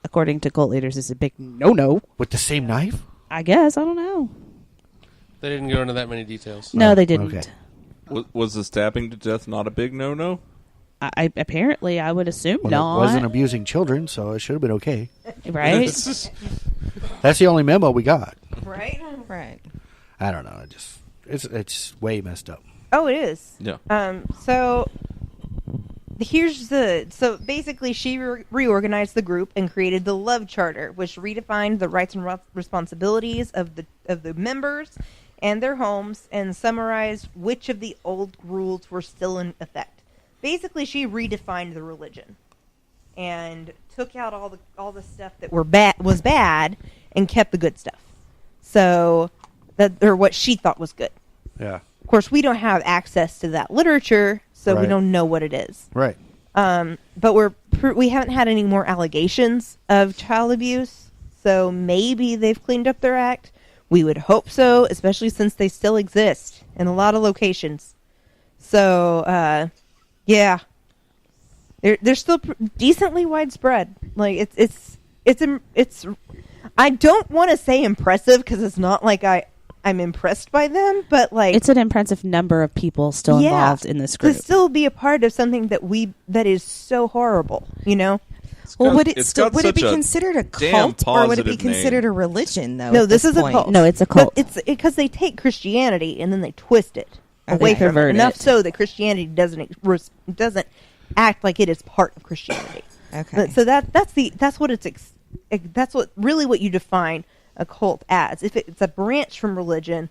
[SPEAKER 4] according to cult leaders is a big no-no.
[SPEAKER 3] With the same knife?
[SPEAKER 4] I guess. I don't know.
[SPEAKER 8] They didn't go into that many details.
[SPEAKER 4] No, they didn't.
[SPEAKER 3] okay.
[SPEAKER 5] Was the stabbing to death not a big no-no?
[SPEAKER 4] I apparently, I would assume
[SPEAKER 3] Well,
[SPEAKER 4] not.
[SPEAKER 3] it wasn't abusing children, so it should have been okay.
[SPEAKER 4] Right?
[SPEAKER 3] That's the only memo we got.
[SPEAKER 9] Right?
[SPEAKER 6] Right.
[SPEAKER 3] I don't know. It's way messed up.
[SPEAKER 9] Oh, it is.
[SPEAKER 5] Yeah.
[SPEAKER 9] So so basically she reorganized the group and created the Love Charter, which redefined the rights and responsibilities of the members and their homes, and summarized which of the old rules were still in effect. Basically, she redefined the religion and took out all the stuff that was bad and kept the good stuff. So or what she thought was good.
[SPEAKER 3] Yeah.
[SPEAKER 9] Of course, we don't have access to that literature, so we
[SPEAKER 3] Right.
[SPEAKER 9] don't know what it is.
[SPEAKER 3] Right.
[SPEAKER 9] But we haven't had any more allegations of child abuse, so maybe they've cleaned up their act. We would hope so, especially since they still exist in a lot of locations. So, yeah, they're still decently widespread. Like it's. I don't want to say impressive because it's not like I'm impressed by them, but like
[SPEAKER 4] it's an impressive number of people still involved in this group.
[SPEAKER 9] To still be a part of something that is so horrible, you know.
[SPEAKER 6] Well, would it
[SPEAKER 5] it's
[SPEAKER 6] still
[SPEAKER 5] got
[SPEAKER 6] would it be
[SPEAKER 5] such a
[SPEAKER 6] considered a
[SPEAKER 5] damn
[SPEAKER 6] cult or would it be
[SPEAKER 5] positive
[SPEAKER 6] considered
[SPEAKER 5] name.
[SPEAKER 6] a religion though?
[SPEAKER 9] No,
[SPEAKER 6] at
[SPEAKER 9] this is
[SPEAKER 6] point?
[SPEAKER 9] a cult.
[SPEAKER 4] No, it's a cult.
[SPEAKER 9] But it's because they take Christianity and then they twist it
[SPEAKER 6] Okay.
[SPEAKER 9] away from it
[SPEAKER 4] Pervert
[SPEAKER 9] enough
[SPEAKER 4] it.
[SPEAKER 9] so that Christianity doesn't act like it is part of Christianity.
[SPEAKER 6] Okay.
[SPEAKER 9] So that's what really what you define a cult as. If it's a branch from religion,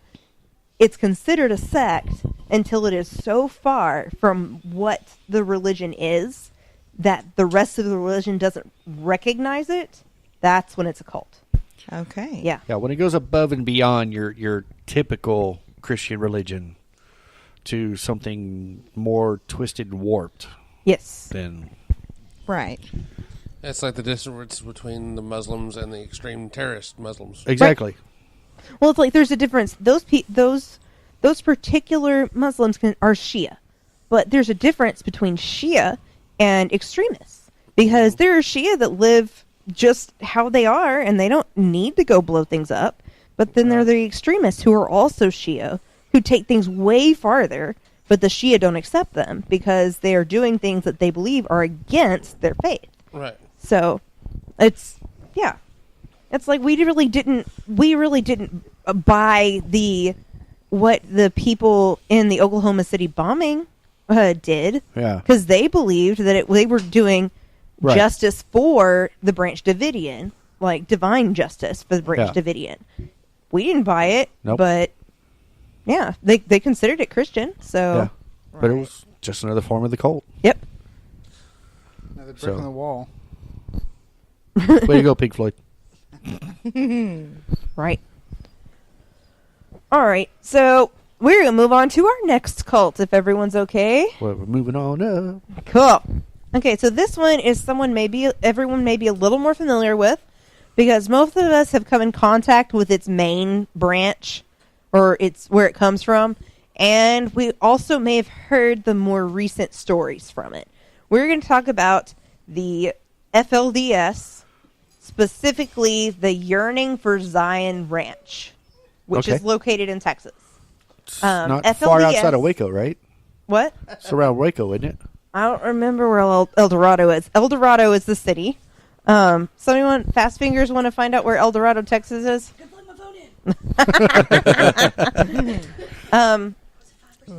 [SPEAKER 9] it's considered a sect until it is so far from what the religion is that the rest of the religion doesn't recognize it. That's when it's a cult.
[SPEAKER 6] Okay.
[SPEAKER 9] Yeah.
[SPEAKER 3] Yeah, when it goes above and beyond your typical Christian religion to something more twisted and warped,
[SPEAKER 9] Yes.
[SPEAKER 3] then
[SPEAKER 6] Right.
[SPEAKER 8] It's like the difference between the Muslims and the extreme terrorist Muslims.
[SPEAKER 3] exactly.
[SPEAKER 9] Well, it's like there's a difference. Those particular Muslims are Shia, but there's a difference between Shia and extremists because there are Shia that live just how they are and they don't need to go blow things up. But then there are the extremists who are also Shia who take things way farther, but the Shia don't accept them because they are doing things that they believe are against their faith.
[SPEAKER 8] Right.
[SPEAKER 9] So, it's like we really didn't buy what the people in the Oklahoma City bombing did.
[SPEAKER 3] Yeah.
[SPEAKER 9] Because they believed that they were doing
[SPEAKER 3] Right.
[SPEAKER 9] justice for the Branch Davidian, like divine justice for the Branch
[SPEAKER 3] Yeah.
[SPEAKER 9] Davidian. We didn't buy it,
[SPEAKER 3] Nope.
[SPEAKER 9] but yeah, they considered it Christian. So,
[SPEAKER 3] Yeah. But it was just another form of the cult.
[SPEAKER 9] yep.
[SPEAKER 7] Another brick
[SPEAKER 3] So-
[SPEAKER 7] on the wall.
[SPEAKER 3] Way to go, Pink Floyd.
[SPEAKER 9] Right. All right. So we're going to move on to our next cult, if everyone's okay.
[SPEAKER 3] Well, we're moving on up.
[SPEAKER 9] Cool. Okay, so this one is everyone may be a little more familiar with because most of us have come in contact with its main branch or it's where it comes from. And we also may have heard the more recent stories from it. We're going to talk about the FLDS, specifically the Yearning for Zion Ranch, which
[SPEAKER 3] Okay.
[SPEAKER 9] is located in Texas.
[SPEAKER 3] Not
[SPEAKER 9] FLDS
[SPEAKER 3] far outside of Waco, right?
[SPEAKER 9] What?
[SPEAKER 3] It's around Waco, isn't it?
[SPEAKER 9] I don't remember where El Dorado is. El Dorado is the city. Fast Fingers want to find out where El Dorado, Texas is?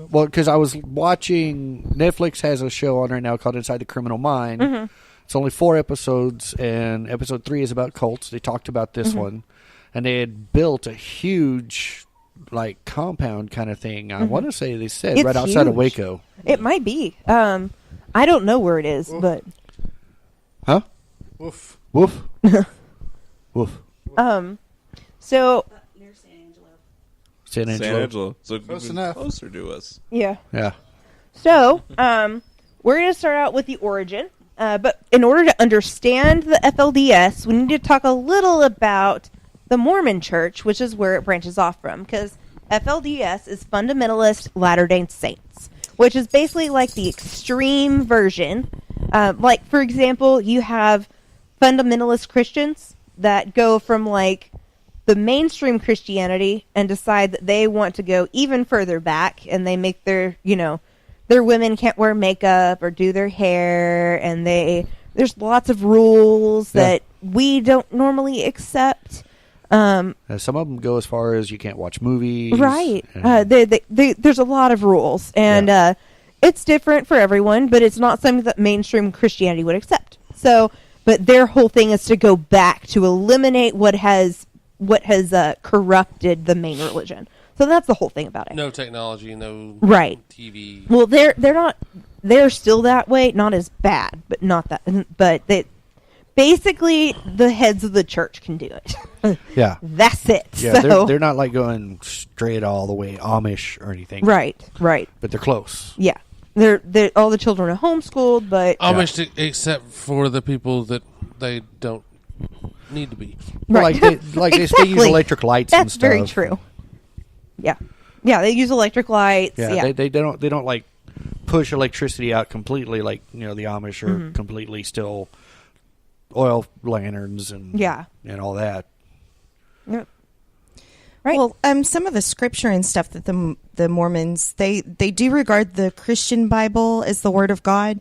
[SPEAKER 3] Well, because I was watching, Netflix has a show on right now called Inside the Criminal Mind.
[SPEAKER 9] Mm-hmm.
[SPEAKER 3] It's only 4 episodes, and episode 3 is about cults. They talked about this one, and they had built a huge, like, compound kind of thing. I want to say they said
[SPEAKER 9] It's
[SPEAKER 3] right outside of
[SPEAKER 9] huge.
[SPEAKER 3] Waco.
[SPEAKER 9] It might be. I don't know where it is, but
[SPEAKER 3] Huh?
[SPEAKER 7] Woof.
[SPEAKER 3] Woof. Woof.
[SPEAKER 9] so
[SPEAKER 3] San Angelo.
[SPEAKER 5] San Angelo. So
[SPEAKER 7] Close
[SPEAKER 5] even
[SPEAKER 7] enough.
[SPEAKER 5] closer to us.
[SPEAKER 9] yeah.
[SPEAKER 3] Yeah.
[SPEAKER 9] So we're going to start out with the origin. But in order to understand the FLDS, we need to talk a little about the Mormon Church, which is where it branches off from, because FLDS is Fundamentalist Latter-day Saints, which is basically like the extreme version. Like, for example, you have fundamentalist Christians that go from, like, the mainstream Christianity and decide that they want to go even further back, and they make their women can't wear makeup or do their hair, and there's lots of rules that we don't normally accept.
[SPEAKER 3] Some of them go as far as you can't watch movies.
[SPEAKER 9] Right.
[SPEAKER 3] and-
[SPEAKER 9] There's a lot of rules, and it's different for everyone, but it's not something that mainstream Christianity would accept. So, but their whole thing is to go back to eliminate what has corrupted the main religion. So that's the whole thing about it.
[SPEAKER 8] No technology, no
[SPEAKER 9] Right.
[SPEAKER 8] TV.
[SPEAKER 9] Well, they're still that way, not as bad, but not that. But basically the heads of the church can do it.
[SPEAKER 3] yeah.
[SPEAKER 9] That's it.
[SPEAKER 3] Yeah,
[SPEAKER 9] so,
[SPEAKER 3] they're not like going straight all the way Amish or anything.
[SPEAKER 9] right.
[SPEAKER 3] But they're close.
[SPEAKER 9] Yeah. They're all the children are homeschooled, but
[SPEAKER 8] Amish, except for the people that they don't need to be.
[SPEAKER 3] Well, like they still use
[SPEAKER 9] Exactly.
[SPEAKER 3] electric lights and
[SPEAKER 9] That's
[SPEAKER 3] stuff.
[SPEAKER 9] very true. Yeah. Yeah, they use electric lights.
[SPEAKER 3] Yeah,
[SPEAKER 9] Yeah.
[SPEAKER 3] They don't like push electricity out completely like the Amish are
[SPEAKER 9] Mm-hmm.
[SPEAKER 3] completely still oil lanterns and
[SPEAKER 9] Yeah.
[SPEAKER 3] and all that.
[SPEAKER 9] Yep. Right.
[SPEAKER 6] Well, some of the scripture and stuff that the Mormons they do regard the Christian Bible as the Word of God,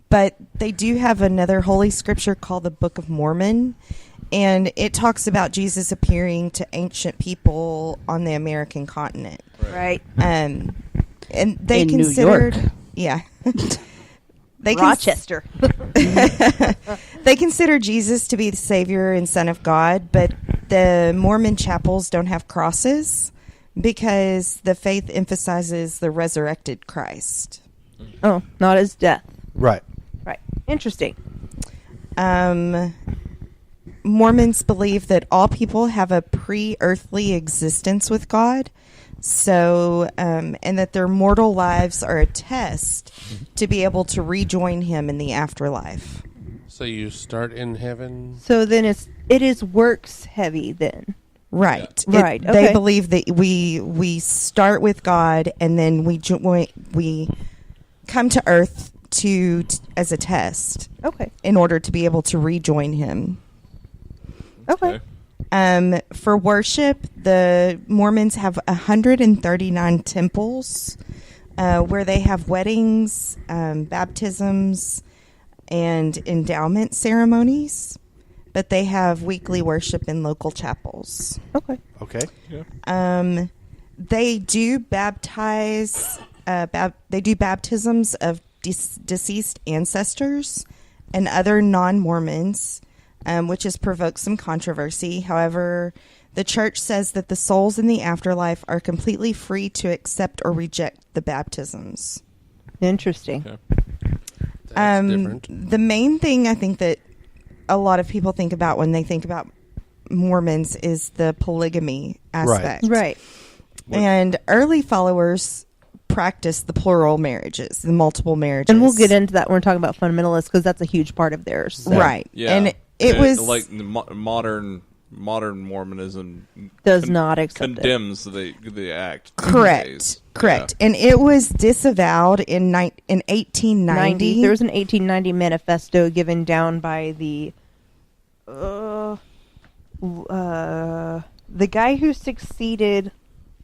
[SPEAKER 6] but they do have another holy scripture called the Book of Mormon, and it talks about Jesus appearing to ancient people on the American continent.
[SPEAKER 9] right.
[SPEAKER 6] And they
[SPEAKER 4] In New
[SPEAKER 6] considered,
[SPEAKER 4] York.
[SPEAKER 6] yeah, they
[SPEAKER 9] Rochester.
[SPEAKER 6] They consider Jesus to be the Savior and Son of God, but the Mormon chapels don't have crosses because the faith emphasizes the resurrected Christ.
[SPEAKER 9] Oh, not his death.
[SPEAKER 3] Right.
[SPEAKER 9] Right. Interesting.
[SPEAKER 6] Mormons believe that all people have a pre-earthly existence with God, so and that their mortal lives are a test to be able to rejoin Him in the afterlife.
[SPEAKER 8] So you start in heaven.
[SPEAKER 9] So then it is works heavy then.
[SPEAKER 6] Right.
[SPEAKER 9] Right,
[SPEAKER 6] They
[SPEAKER 9] okay.
[SPEAKER 6] believe that we start with God and then we come to earth as a test
[SPEAKER 9] Okay.
[SPEAKER 6] in order to be able to rejoin Him.
[SPEAKER 9] Okay.
[SPEAKER 6] For worship, the Mormons have 139 temples where they have weddings, baptisms, and endowment ceremonies, but they have weekly worship in local chapels.
[SPEAKER 9] Okay.
[SPEAKER 3] Okay.
[SPEAKER 6] They do baptize. They do baptisms of deceased ancestors and other non-Mormons, which has provoked some controversy. However, the church says that the souls in the afterlife are completely free to accept or reject the baptisms.
[SPEAKER 9] Interesting.
[SPEAKER 5] Okay.
[SPEAKER 8] That's different.
[SPEAKER 6] The main thing I think that a lot of people think about when they think about Mormons is the polygamy aspect.
[SPEAKER 9] Right.
[SPEAKER 6] And early followers practiced the plural marriages, the multiple marriages.
[SPEAKER 9] And we'll get into that when we're talking about fundamentalists because that's a huge part of theirs. So.
[SPEAKER 6] Right.
[SPEAKER 5] Yeah,
[SPEAKER 6] And it was
[SPEAKER 5] like the modern Mormonism
[SPEAKER 9] Does not accept it.
[SPEAKER 5] condemns the act.
[SPEAKER 6] correct.
[SPEAKER 5] nowadays.
[SPEAKER 6] Correct. And it was disavowed in 1890.
[SPEAKER 9] There was an 1890 manifesto given down by the guy who succeeded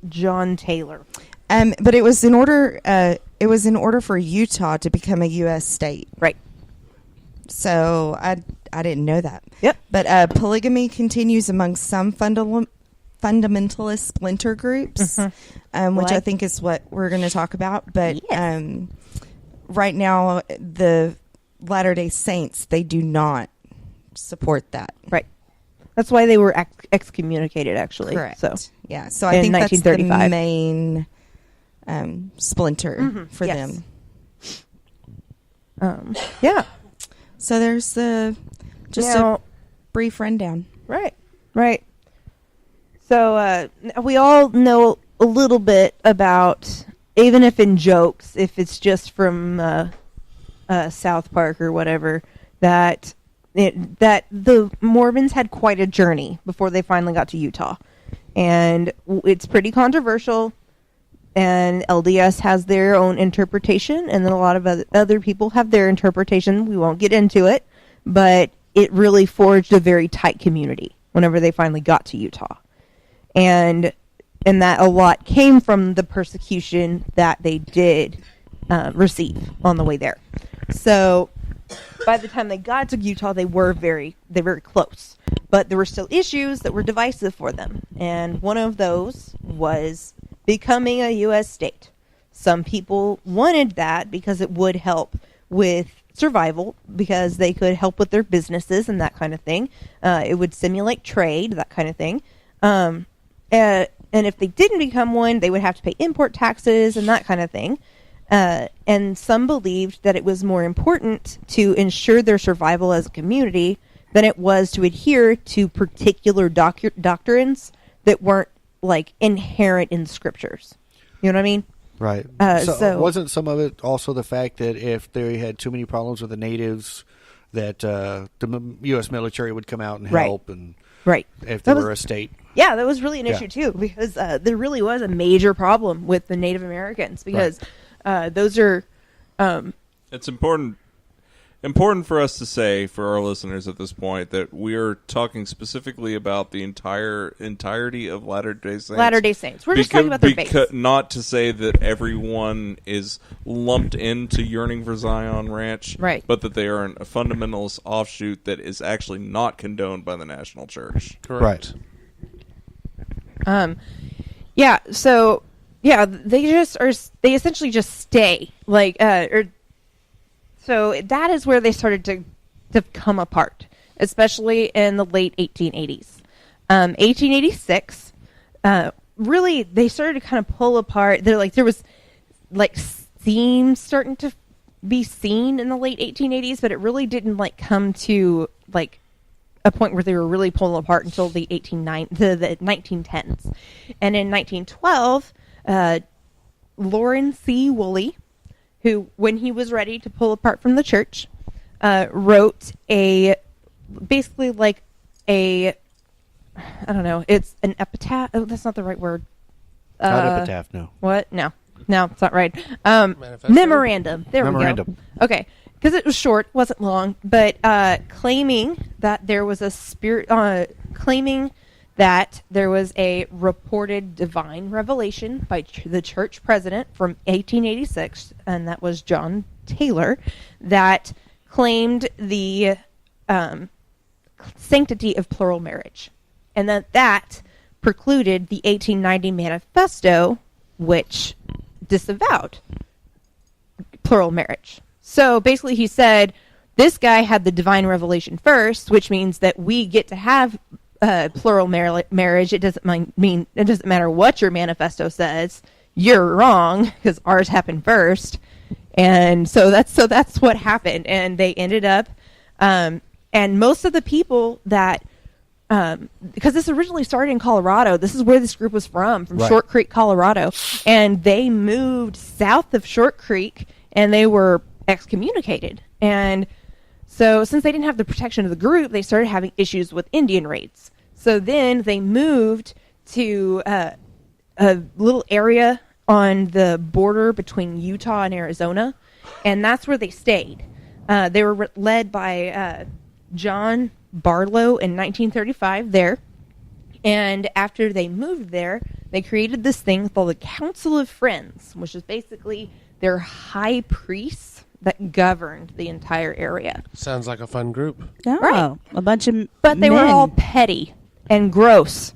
[SPEAKER 9] John Taylor.
[SPEAKER 6] But it was in order for Utah to become a U.S. state.
[SPEAKER 9] Right.
[SPEAKER 6] So I didn't know that.
[SPEAKER 9] Yep.
[SPEAKER 6] But polygamy continues among some fundamentalist splinter groups, which I
[SPEAKER 9] Like-
[SPEAKER 6] think is what we're going to talk about. But
[SPEAKER 9] Yes.
[SPEAKER 6] right now, the Latter-day Saints, they do not support that.
[SPEAKER 9] Right. That's why they were excommunicated, actually.
[SPEAKER 6] Correct.
[SPEAKER 9] So,
[SPEAKER 6] yeah. So I
[SPEAKER 9] in
[SPEAKER 6] think that's the
[SPEAKER 9] 1935.
[SPEAKER 6] main splinter for
[SPEAKER 9] yes.
[SPEAKER 6] them.
[SPEAKER 9] Yeah.
[SPEAKER 6] So there's a
[SPEAKER 9] Now-
[SPEAKER 6] brief rundown.
[SPEAKER 9] Right. Right. So we all know a little bit about, even if in jokes, if it's just from South Park or whatever, that the Mormons had quite a journey before they finally got to Utah, and it's pretty controversial. And LDS has their own interpretation, and then a lot of other people have their interpretation. We won't get into it, but it really forged a very tight community whenever they finally got to Utah. And that a lot came from the persecution that they did receive on the way there. So by the time they got to Utah, they were very close. But there were still issues that were divisive for them. And one of those was becoming a U.S. state. Some people wanted that because it would help with survival, because they could help with their businesses and that kind of thing. It would stimulate trade, that kind of thing. And if they didn't become one, they would have to pay import taxes and that kind of thing. And some believed that it was more important to ensure their survival as a community than it was to adhere to particular doctrines that weren't like inherent in scriptures. You know what I mean?
[SPEAKER 3] Right.
[SPEAKER 9] So-
[SPEAKER 3] Wasn't some of it also the fact that if they had too many problems with the natives, that the U.S. military would come out and
[SPEAKER 9] Right.
[SPEAKER 3] help, and
[SPEAKER 9] Right.
[SPEAKER 3] if
[SPEAKER 9] That
[SPEAKER 3] there
[SPEAKER 9] was-
[SPEAKER 3] were a state.
[SPEAKER 9] Yeah, that was really an
[SPEAKER 3] Yeah.
[SPEAKER 9] issue too, because there really was a major problem with the Native Americans, because those are
[SPEAKER 5] It's important for us to say, for our listeners at this point, that we are talking specifically about the entirety of Latter-day Saints.
[SPEAKER 9] Latter-day Saints. We're just talking about their base.
[SPEAKER 5] Not to say that everyone is lumped into Yearning for Zion Ranch,
[SPEAKER 9] Right.
[SPEAKER 5] but that they are a fundamentalist offshoot that is actually not condoned by the national church.
[SPEAKER 8] Correct.
[SPEAKER 9] Yeah, so they essentially just stay so that is where they started to come apart, especially in the late 1880s. 1886, really they started to kind of pull apart. There was seams starting to be seen in the late 1880s, but it really didn't come to a point where they were really pulling apart until the 1910s. And in 1912, Lauren C. Woolley, who, when he was ready to pull apart from the church, wrote basically I don't know, it's an epitaph. Oh, that's not the right word.
[SPEAKER 3] Not epitaph, no.
[SPEAKER 9] What? No, it's not right.
[SPEAKER 8] Manifesto?
[SPEAKER 9] Memorandum. There
[SPEAKER 3] Memorandum.
[SPEAKER 9] we go. Okay, because it was short, wasn't long, but claiming that there was a claiming that there was a reported divine revelation by the church president from 1886, and that was John Taylor, that claimed the sanctity of plural marriage, and that precluded the 1890 manifesto, which disavowed plural marriage. So basically he said, this guy had the divine revelation first, which means that we get to have plural marriage. It doesn't it doesn't matter what your manifesto says. You're wrong because ours happened first, and so that's what happened. And they ended up, and most of the people that, because this originally started in Colorado. This is where this group was from
[SPEAKER 3] Right.
[SPEAKER 9] Short Creek, Colorado, and they moved south of Short Creek, and they were excommunicated. And so since they didn't have the protection of the group, they started having issues with Indian raids. So then they moved to a little area on the border between Utah and Arizona, and that's where they stayed. They were led by John Barlow in 1935 there. And after they moved there, they created this thing called the Council of Friends, which is basically their high priests that governed the entire area.
[SPEAKER 8] Sounds like a fun group.
[SPEAKER 4] Oh,
[SPEAKER 9] Right.
[SPEAKER 4] a bunch of
[SPEAKER 9] But they were
[SPEAKER 4] men.
[SPEAKER 9] all petty and gross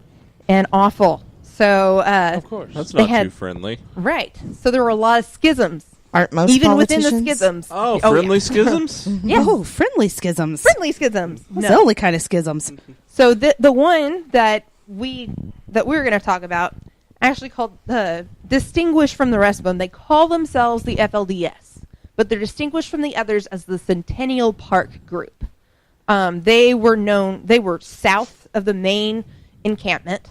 [SPEAKER 9] and awful. So,
[SPEAKER 8] Of course.
[SPEAKER 5] That's
[SPEAKER 9] They
[SPEAKER 5] not
[SPEAKER 9] had-
[SPEAKER 5] too friendly.
[SPEAKER 9] right. So there were a lot of schisms.
[SPEAKER 6] Aren't most
[SPEAKER 9] Even within the
[SPEAKER 6] politicians?
[SPEAKER 9] schisms.
[SPEAKER 5] Oh,
[SPEAKER 9] yeah.
[SPEAKER 5] friendly schisms?
[SPEAKER 9] Yeah.
[SPEAKER 4] Oh, friendly schisms.
[SPEAKER 9] Friendly schisms.
[SPEAKER 4] That's
[SPEAKER 9] No.
[SPEAKER 4] the only kind of schisms.
[SPEAKER 9] So the one that we're going to talk about, actually called distinguished from the rest of them. They call themselves the FLDS, but they're distinguished from the others as the Centennial Park Group. They were south of the main encampment,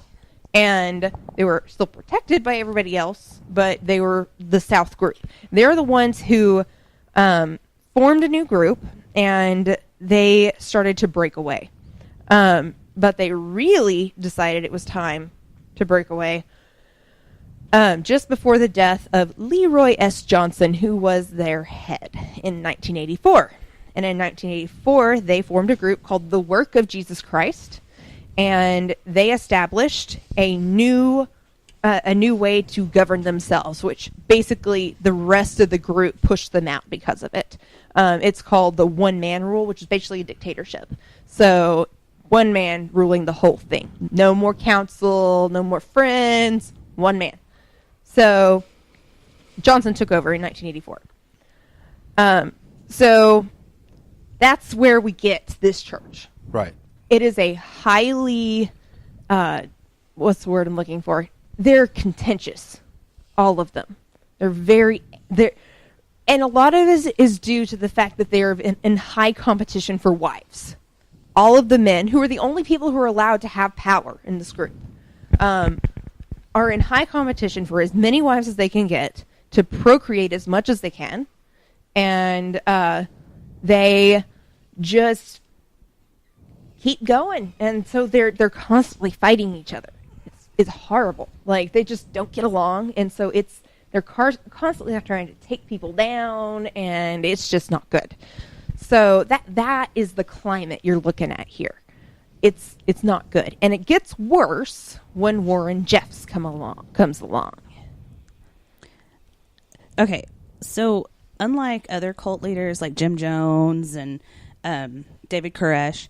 [SPEAKER 9] and they were still protected by everybody else, but they were the South group. They're the ones who formed a new group, and they started to break away. But they really decided it was time to break away just before the death of Leroy S. Johnson, who was their head, in 1984. And in 1984, they formed a group called the Work of Jesus Christ, and they established a new way to govern themselves, which basically the rest of the group pushed them out because of it. It's called the one-man rule, which is basically a dictatorship. So one man ruling the whole thing. No more council, no more friends, one man. So Johnson took over in 1984. So that's where we get this church.
[SPEAKER 3] Right.
[SPEAKER 9] It is a highly, what's the word I'm looking for? They're contentious, all of them. And a lot of it is due to the fact that they are in high competition for wives. All of the men, who are the only people who are allowed to have power in this group, are in high competition for as many wives as they can get to procreate as much as they can. And they just keep going, and so they're constantly fighting each other. It's horrible. Like, they just don't get along, and so they're constantly trying to take people down, and it's just not good. So that is the climate you're looking at here. It's not good, and it gets worse when Warren Jeffs comes along.
[SPEAKER 4] Okay, so unlike other cult leaders like Jim Jones and David Koresh,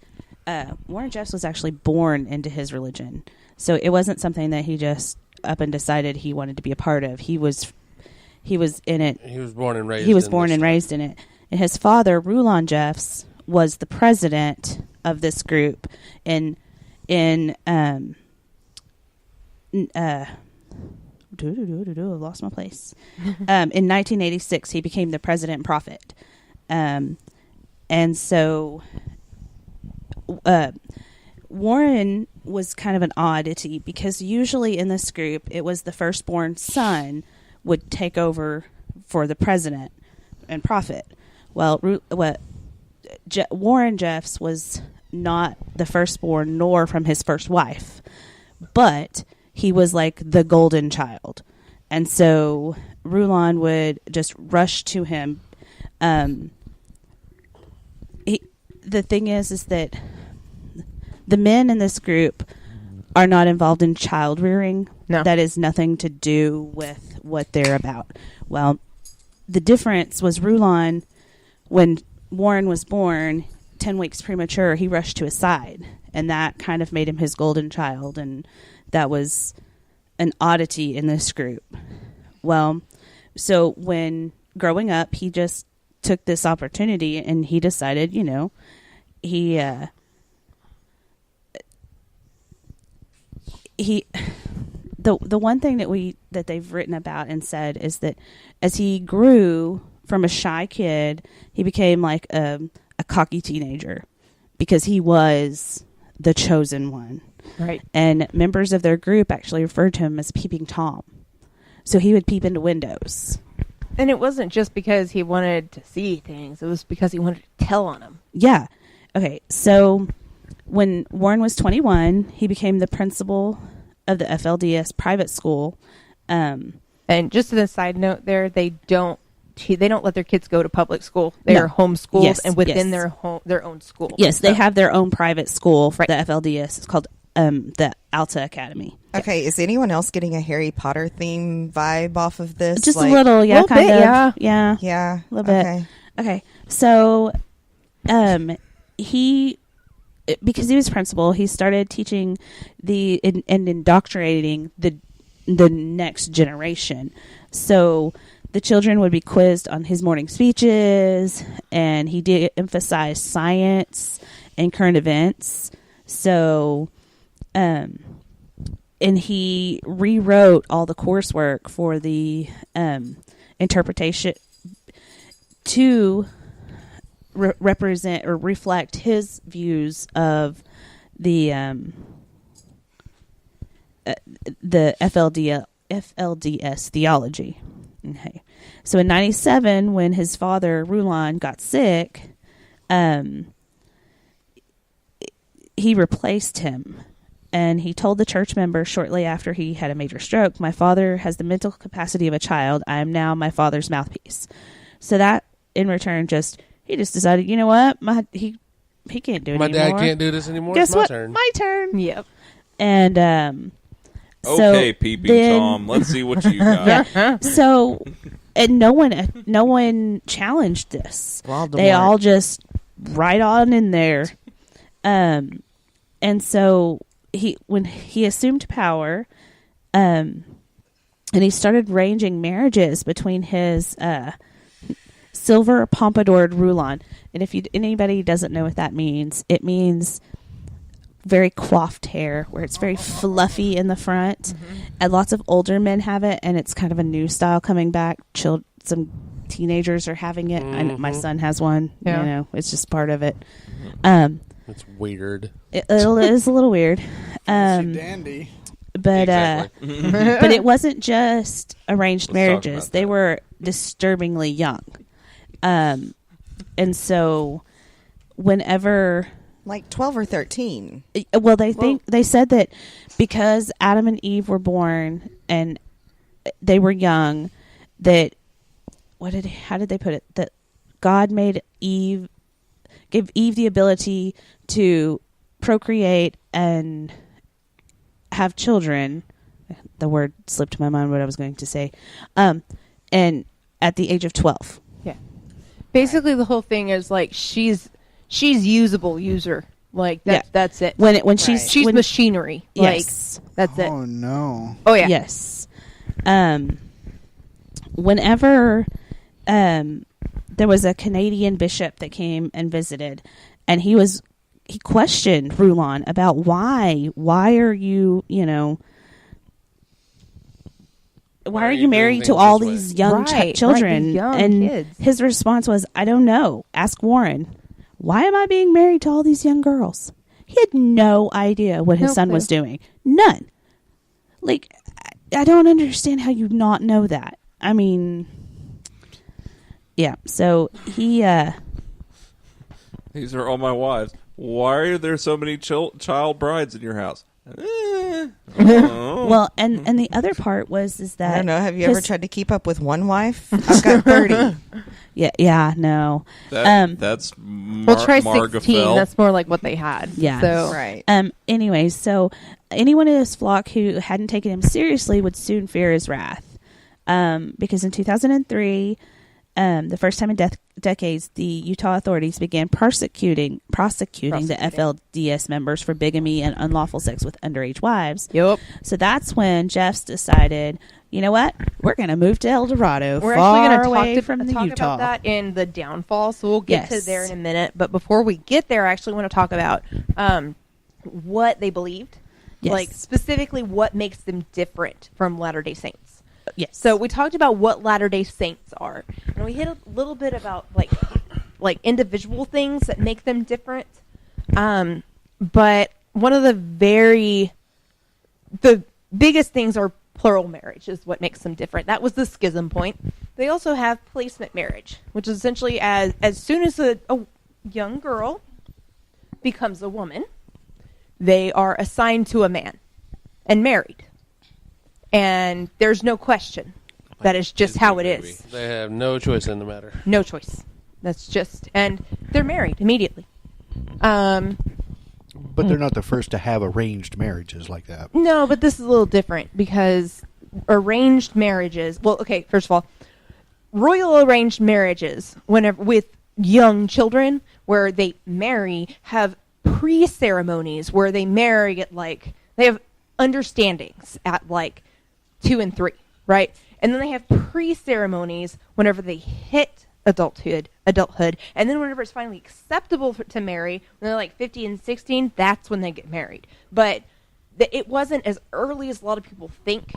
[SPEAKER 4] Warren Jeffs was actually born into his religion. So it wasn't something that he just up and decided he wanted to be a part of. He was in it.
[SPEAKER 8] He was born and raised.
[SPEAKER 4] He was born and raised in it. And his father, Rulon Jeffs, was the president of this group in I lost my place. In 1986, he became the president and prophet. And so Warren was kind of an oddity because usually in this group, it was the firstborn son would take over for the president and prophet. Well, Warren Jeffs was not the firstborn nor from his first wife, but he was like the golden child. And so Rulon would just rush to him. The thing is that the men in this group are not involved in child rearing.
[SPEAKER 9] No.
[SPEAKER 4] That is nothing to do with what they're about. Well, the difference was Rulon, when Warren was born, 10 weeks premature, he rushed to his side. And that kind of made him his golden child. And that was an oddity in this group. Well, so when growing up, he just took this opportunity and he decided, the one thing that they've written about and said is that as he grew from a shy kid, he became like a cocky teenager because he was the chosen one.
[SPEAKER 9] Right.
[SPEAKER 4] And members of their group actually referred to him as Peeping Tom. So he would peep into windows.
[SPEAKER 9] And it wasn't just because he wanted to see things. It was because he wanted to tell on them.
[SPEAKER 4] Yeah. Okay. So when Warren was 21, he became the principal of the FLDS private school.
[SPEAKER 9] And just as a side note there, they don't let their kids go to public school. They are homeschooled,
[SPEAKER 4] Yes,
[SPEAKER 9] and within
[SPEAKER 4] yes.
[SPEAKER 9] their own school.
[SPEAKER 4] Yes, they have their own private school for the FLDS. It's called the Alta Academy.
[SPEAKER 6] Okay, is anyone else getting a Harry Potter theme vibe off of this?
[SPEAKER 4] Just a little, yeah,
[SPEAKER 9] little
[SPEAKER 4] kind
[SPEAKER 9] bit,
[SPEAKER 4] of.
[SPEAKER 9] yeah.
[SPEAKER 6] Yeah,
[SPEAKER 4] A little bit. Okay. So, because he was principal, he started teaching and indoctrinating the next generation. So the children would be quizzed on his morning speeches, and he did emphasize science and current events. So, and he rewrote all the coursework for the interpretation to represent or reflect his views of the FLDS theology. Okay. So in 1997, when his father Rulon got sick, he replaced him. And he told the church member shortly after he had a major stroke, "My father has the mental capacity of a child. I am now my father's mouthpiece." So that, in return, he just decided, you know what, he can't do it
[SPEAKER 8] My
[SPEAKER 4] anymore.
[SPEAKER 8] dad can't do this anymore.
[SPEAKER 4] Guess
[SPEAKER 8] it's my
[SPEAKER 4] what?
[SPEAKER 8] turn.
[SPEAKER 4] My turn.
[SPEAKER 9] Yep.
[SPEAKER 4] And
[SPEAKER 5] Okay, Peeping Tom, let's see what you got.
[SPEAKER 4] So, and no one challenged this.
[SPEAKER 6] Voldemort.
[SPEAKER 4] They all just right on in there. And so when he assumed power, and he started arranging marriages between his silver pompadoured Rulon. And if anybody doesn't know what that means, it means very coiffed hair, where it's very fluffy in the front. Mm-hmm. And lots of older men have it, and it's kind of a new style coming back. Some teenagers are having it. I know my son has one.
[SPEAKER 9] Yeah.
[SPEAKER 4] It's just part of it.
[SPEAKER 8] It's weird.
[SPEAKER 4] It is a little weird.
[SPEAKER 7] Dandy.
[SPEAKER 4] But
[SPEAKER 5] Exactly.
[SPEAKER 4] but it wasn't just arranged
[SPEAKER 5] Let's talk
[SPEAKER 4] marriages.
[SPEAKER 5] about
[SPEAKER 4] They
[SPEAKER 5] that.
[SPEAKER 4] were disturbingly young. And so whenever,
[SPEAKER 6] Like 12 or 13.
[SPEAKER 4] well, they said that because Adam and Eve were born and they were young, that how did they put it? That God gave Eve the ability to procreate and have children. The word slipped my mind what I was going to say. And at the age of 12.
[SPEAKER 9] Yeah. Basically, the whole thing is like she's usable user. Like that's it.
[SPEAKER 4] When she's
[SPEAKER 9] machinery.
[SPEAKER 4] Yes.
[SPEAKER 9] Like that's it.
[SPEAKER 7] Oh no.
[SPEAKER 9] Oh yeah.
[SPEAKER 4] Yes. Whenever there was a Canadian bishop that came and visited, and he questioned Rulon about why are you why are you married to all these young children?
[SPEAKER 9] These young
[SPEAKER 4] and
[SPEAKER 9] kids.
[SPEAKER 4] His response was, I don't know. Ask Warren. Why am I being married to all these young girls? He had no idea what his son was doing. None. Like, I don't understand how you not know that. I mean, yeah. So he.
[SPEAKER 5] These are all my wives. Why are there so many child brides in your house?
[SPEAKER 4] Well, and the other part is that
[SPEAKER 6] I don't know. Have you ever tried to keep up with one wife? I've got 30.
[SPEAKER 4] Yeah, no.
[SPEAKER 5] That's
[SPEAKER 9] We'll try 16.
[SPEAKER 5] Margafell.
[SPEAKER 9] That's more like what they had.
[SPEAKER 4] Yeah.
[SPEAKER 9] So
[SPEAKER 6] Right.
[SPEAKER 4] Anyways, so anyone in his flock who hadn't taken him seriously would soon fear his wrath. Because in 2003, the first time in decades, the Utah authorities began prosecuting the FLDS members for bigamy and unlawful sex with underage wives.
[SPEAKER 9] Yep.
[SPEAKER 4] So that's when Jeffs decided, you know what? We're going to move to El Dorado,
[SPEAKER 9] We're
[SPEAKER 4] far
[SPEAKER 9] actually going
[SPEAKER 4] away
[SPEAKER 9] to
[SPEAKER 4] from the
[SPEAKER 9] talk
[SPEAKER 4] Utah.
[SPEAKER 9] about that in the downfall. So we'll get to
[SPEAKER 4] Yes.
[SPEAKER 9] there in a minute. But before we get there, I actually want to talk about what they believed.
[SPEAKER 4] Yes.
[SPEAKER 9] Like specifically what makes them different from Latter-day Saints.
[SPEAKER 4] Yes.
[SPEAKER 9] So we talked about what Latter-day Saints are. And we hit a little bit about like individual things that make them different. But one of the biggest things are plural marriage is what makes them different. That was the schism point. They also have placement marriage, which is essentially as soon as a young girl becomes a woman, they are assigned to a man and married. And there's no question. That is just how it is.
[SPEAKER 8] They have no choice in the matter.
[SPEAKER 9] No choice. That's just, and they're married immediately.
[SPEAKER 3] But they're not the first to have arranged marriages like that.
[SPEAKER 9] No, but this is a little different because arranged marriages, well, okay, first of all, royal arranged marriages, whenever with young children, where they marry, have pre-ceremonies where they marry at they have understandings at 2 and 3, right? And then they have pre-ceremonies whenever they hit adulthood, and then whenever it's finally acceptable to marry, when they're 15 and 16, that's when they get married. But it wasn't as early as a lot of people think.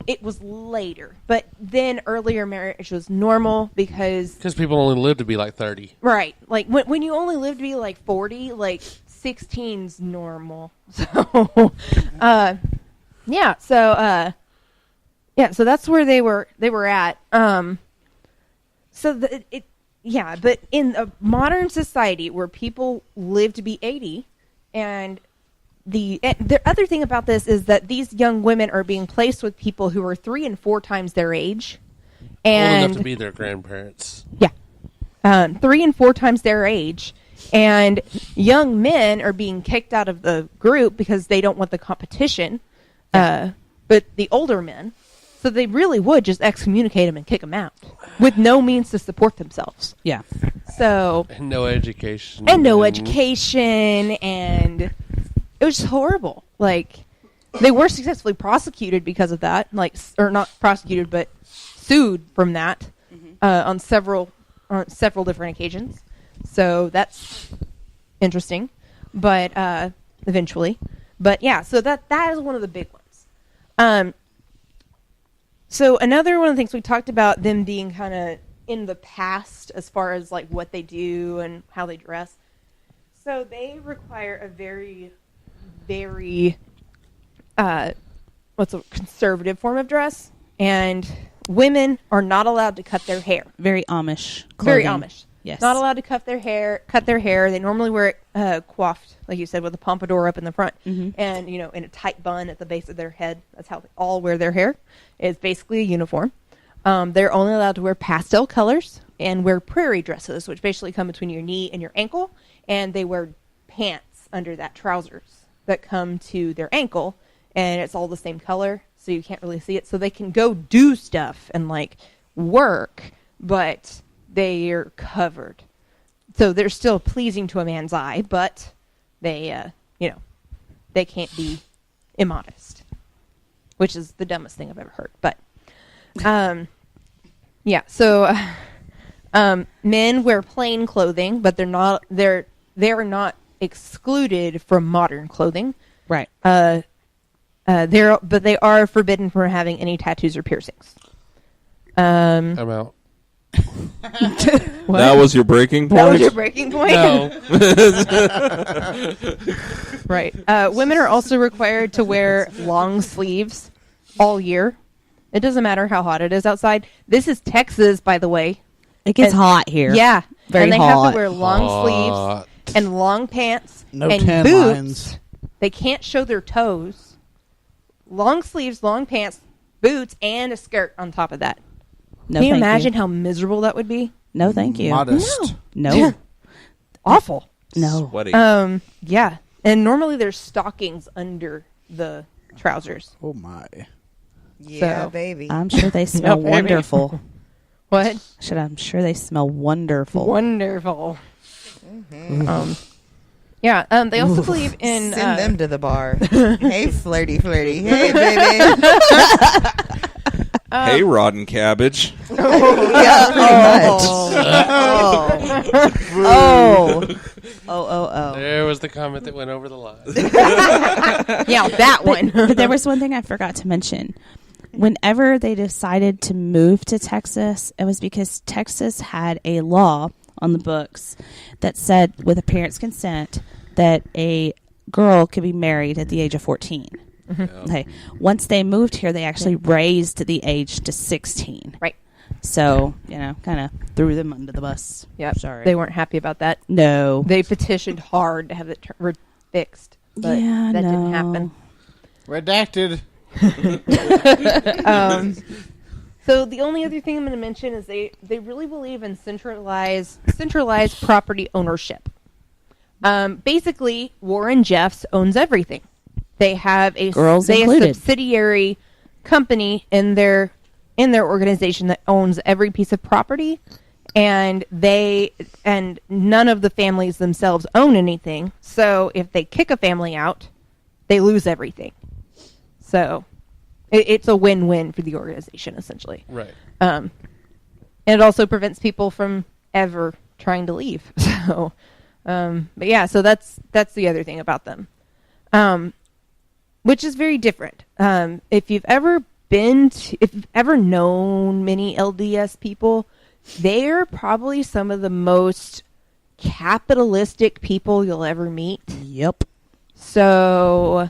[SPEAKER 9] It was later. But then earlier marriage was normal because
[SPEAKER 8] people only live to be 30.
[SPEAKER 9] Right. When you only live to be 40, 16's normal. So, yeah. So, so that's where they were at. But in a modern society where people live to be 80, and the other thing about this is that these young women are being placed with people who are 3 and 4 times their age, and
[SPEAKER 8] Old enough to be their grandparents.
[SPEAKER 9] Yeah, 3 and 4 times their age, and young men are being kicked out of the group because they don't want the competition. But the older men. So they really would just excommunicate them and kick them out with no means to support themselves.
[SPEAKER 4] Yeah.
[SPEAKER 9] So.
[SPEAKER 8] And no education.
[SPEAKER 9] And it was just horrible. They were successfully prosecuted because of that. Or not prosecuted, but sued from that on several different occasions. So that's interesting. But eventually. But yeah, so that is one of the big ones. So another one of the things we talked about them being kind of in the past as far as what they do and how they dress. So they require a very, very conservative form of dress, and women are not allowed to cut their hair.
[SPEAKER 4] Very Amish clothing.
[SPEAKER 9] Very Amish.
[SPEAKER 4] Yes.
[SPEAKER 9] Not allowed to cut their hair. They normally wear it coiffed, like you said, with a pompadour up in the front, and in a tight bun at the base of their head. That's how they all wear their hair. It's basically a uniform. They're only allowed to wear pastel colors and wear prairie dresses, which basically come between your knee and your ankle, and they wear pants under that, trousers that come to their ankle, and it's all the same color, so you can't really see it. So they can go do stuff and like work, but they are covered. So they're still pleasing to a man's eye, but they, they can't be immodest, which is the dumbest thing I've ever heard. But, yeah. So, men wear plain clothing, but they're not excluded from modern clothing.
[SPEAKER 4] Right.
[SPEAKER 9] But they are forbidden from having any tattoos or piercings.
[SPEAKER 8] I'm out.
[SPEAKER 5] That was your breaking point?
[SPEAKER 9] That was your breaking point?
[SPEAKER 8] No.
[SPEAKER 9] Right. Women are also required to wear long sleeves all year. It doesn't matter how hot it is outside. This is Texas, by the way.
[SPEAKER 4] It gets hot here.
[SPEAKER 9] Yeah.
[SPEAKER 4] Very
[SPEAKER 9] and they
[SPEAKER 4] hot.
[SPEAKER 9] have to wear long sleeves and long pants
[SPEAKER 7] No
[SPEAKER 9] and
[SPEAKER 7] tan
[SPEAKER 9] boots.
[SPEAKER 7] lines.
[SPEAKER 9] They can't show their toes. Long sleeves, long pants, boots, and a skirt on top of that.
[SPEAKER 4] No,
[SPEAKER 9] Can you
[SPEAKER 4] thank
[SPEAKER 9] imagine how miserable that would be?
[SPEAKER 4] No, thank you.
[SPEAKER 7] Modest.
[SPEAKER 4] No.
[SPEAKER 9] Awful.
[SPEAKER 4] No.
[SPEAKER 5] Sweaty.
[SPEAKER 9] Yeah. And normally there's stockings under the trousers.
[SPEAKER 7] Oh my.
[SPEAKER 6] Yeah,
[SPEAKER 9] So-
[SPEAKER 6] baby.
[SPEAKER 4] I'm sure they smell
[SPEAKER 9] baby.
[SPEAKER 4] wonderful.
[SPEAKER 9] What?
[SPEAKER 4] I'm sure they smell wonderful.
[SPEAKER 9] Wonderful. Yeah. They also believe in
[SPEAKER 6] Send them to the bar. Hey, flirty. Hey, baby.
[SPEAKER 5] Hey, rotten cabbage.
[SPEAKER 6] Yeah, pretty much.
[SPEAKER 4] Oh.
[SPEAKER 8] There was the comment that went over the line.
[SPEAKER 9] Yeah, that one.
[SPEAKER 4] But there was one thing I forgot to mention. Whenever they decided to move to Texas, it was because Texas had a law on the books that said, with a parent's consent, that a girl could be married at the age of 14. Okay. Once they moved here, they actually raised the age to 16.
[SPEAKER 9] Right.
[SPEAKER 4] So, kind of threw them under the bus.
[SPEAKER 9] Yep.
[SPEAKER 4] Sorry.
[SPEAKER 9] They weren't happy about that.
[SPEAKER 4] No.
[SPEAKER 9] They petitioned hard to have it fixed, but
[SPEAKER 4] Yeah,
[SPEAKER 9] that didn't
[SPEAKER 4] no.
[SPEAKER 9] happen.
[SPEAKER 7] Redacted.
[SPEAKER 9] So the only other thing I'm going to mention is they really believe in centralized property ownership. Basically, Warren Jeffs owns everything. They have a
[SPEAKER 4] Girls included.
[SPEAKER 9] subsidiary company in their organization that owns every piece of property, and none of the families themselves own anything. So if they kick a family out, they lose everything. So it's a win-win for the organization, essentially.
[SPEAKER 8] Right.
[SPEAKER 9] And it also prevents people from ever trying to leave. So, but yeah, so that's the other thing about them, which is very different. If you've ever known many LDS people, they're probably some of the most capitalistic people you'll ever meet.
[SPEAKER 4] Yep.
[SPEAKER 9] So,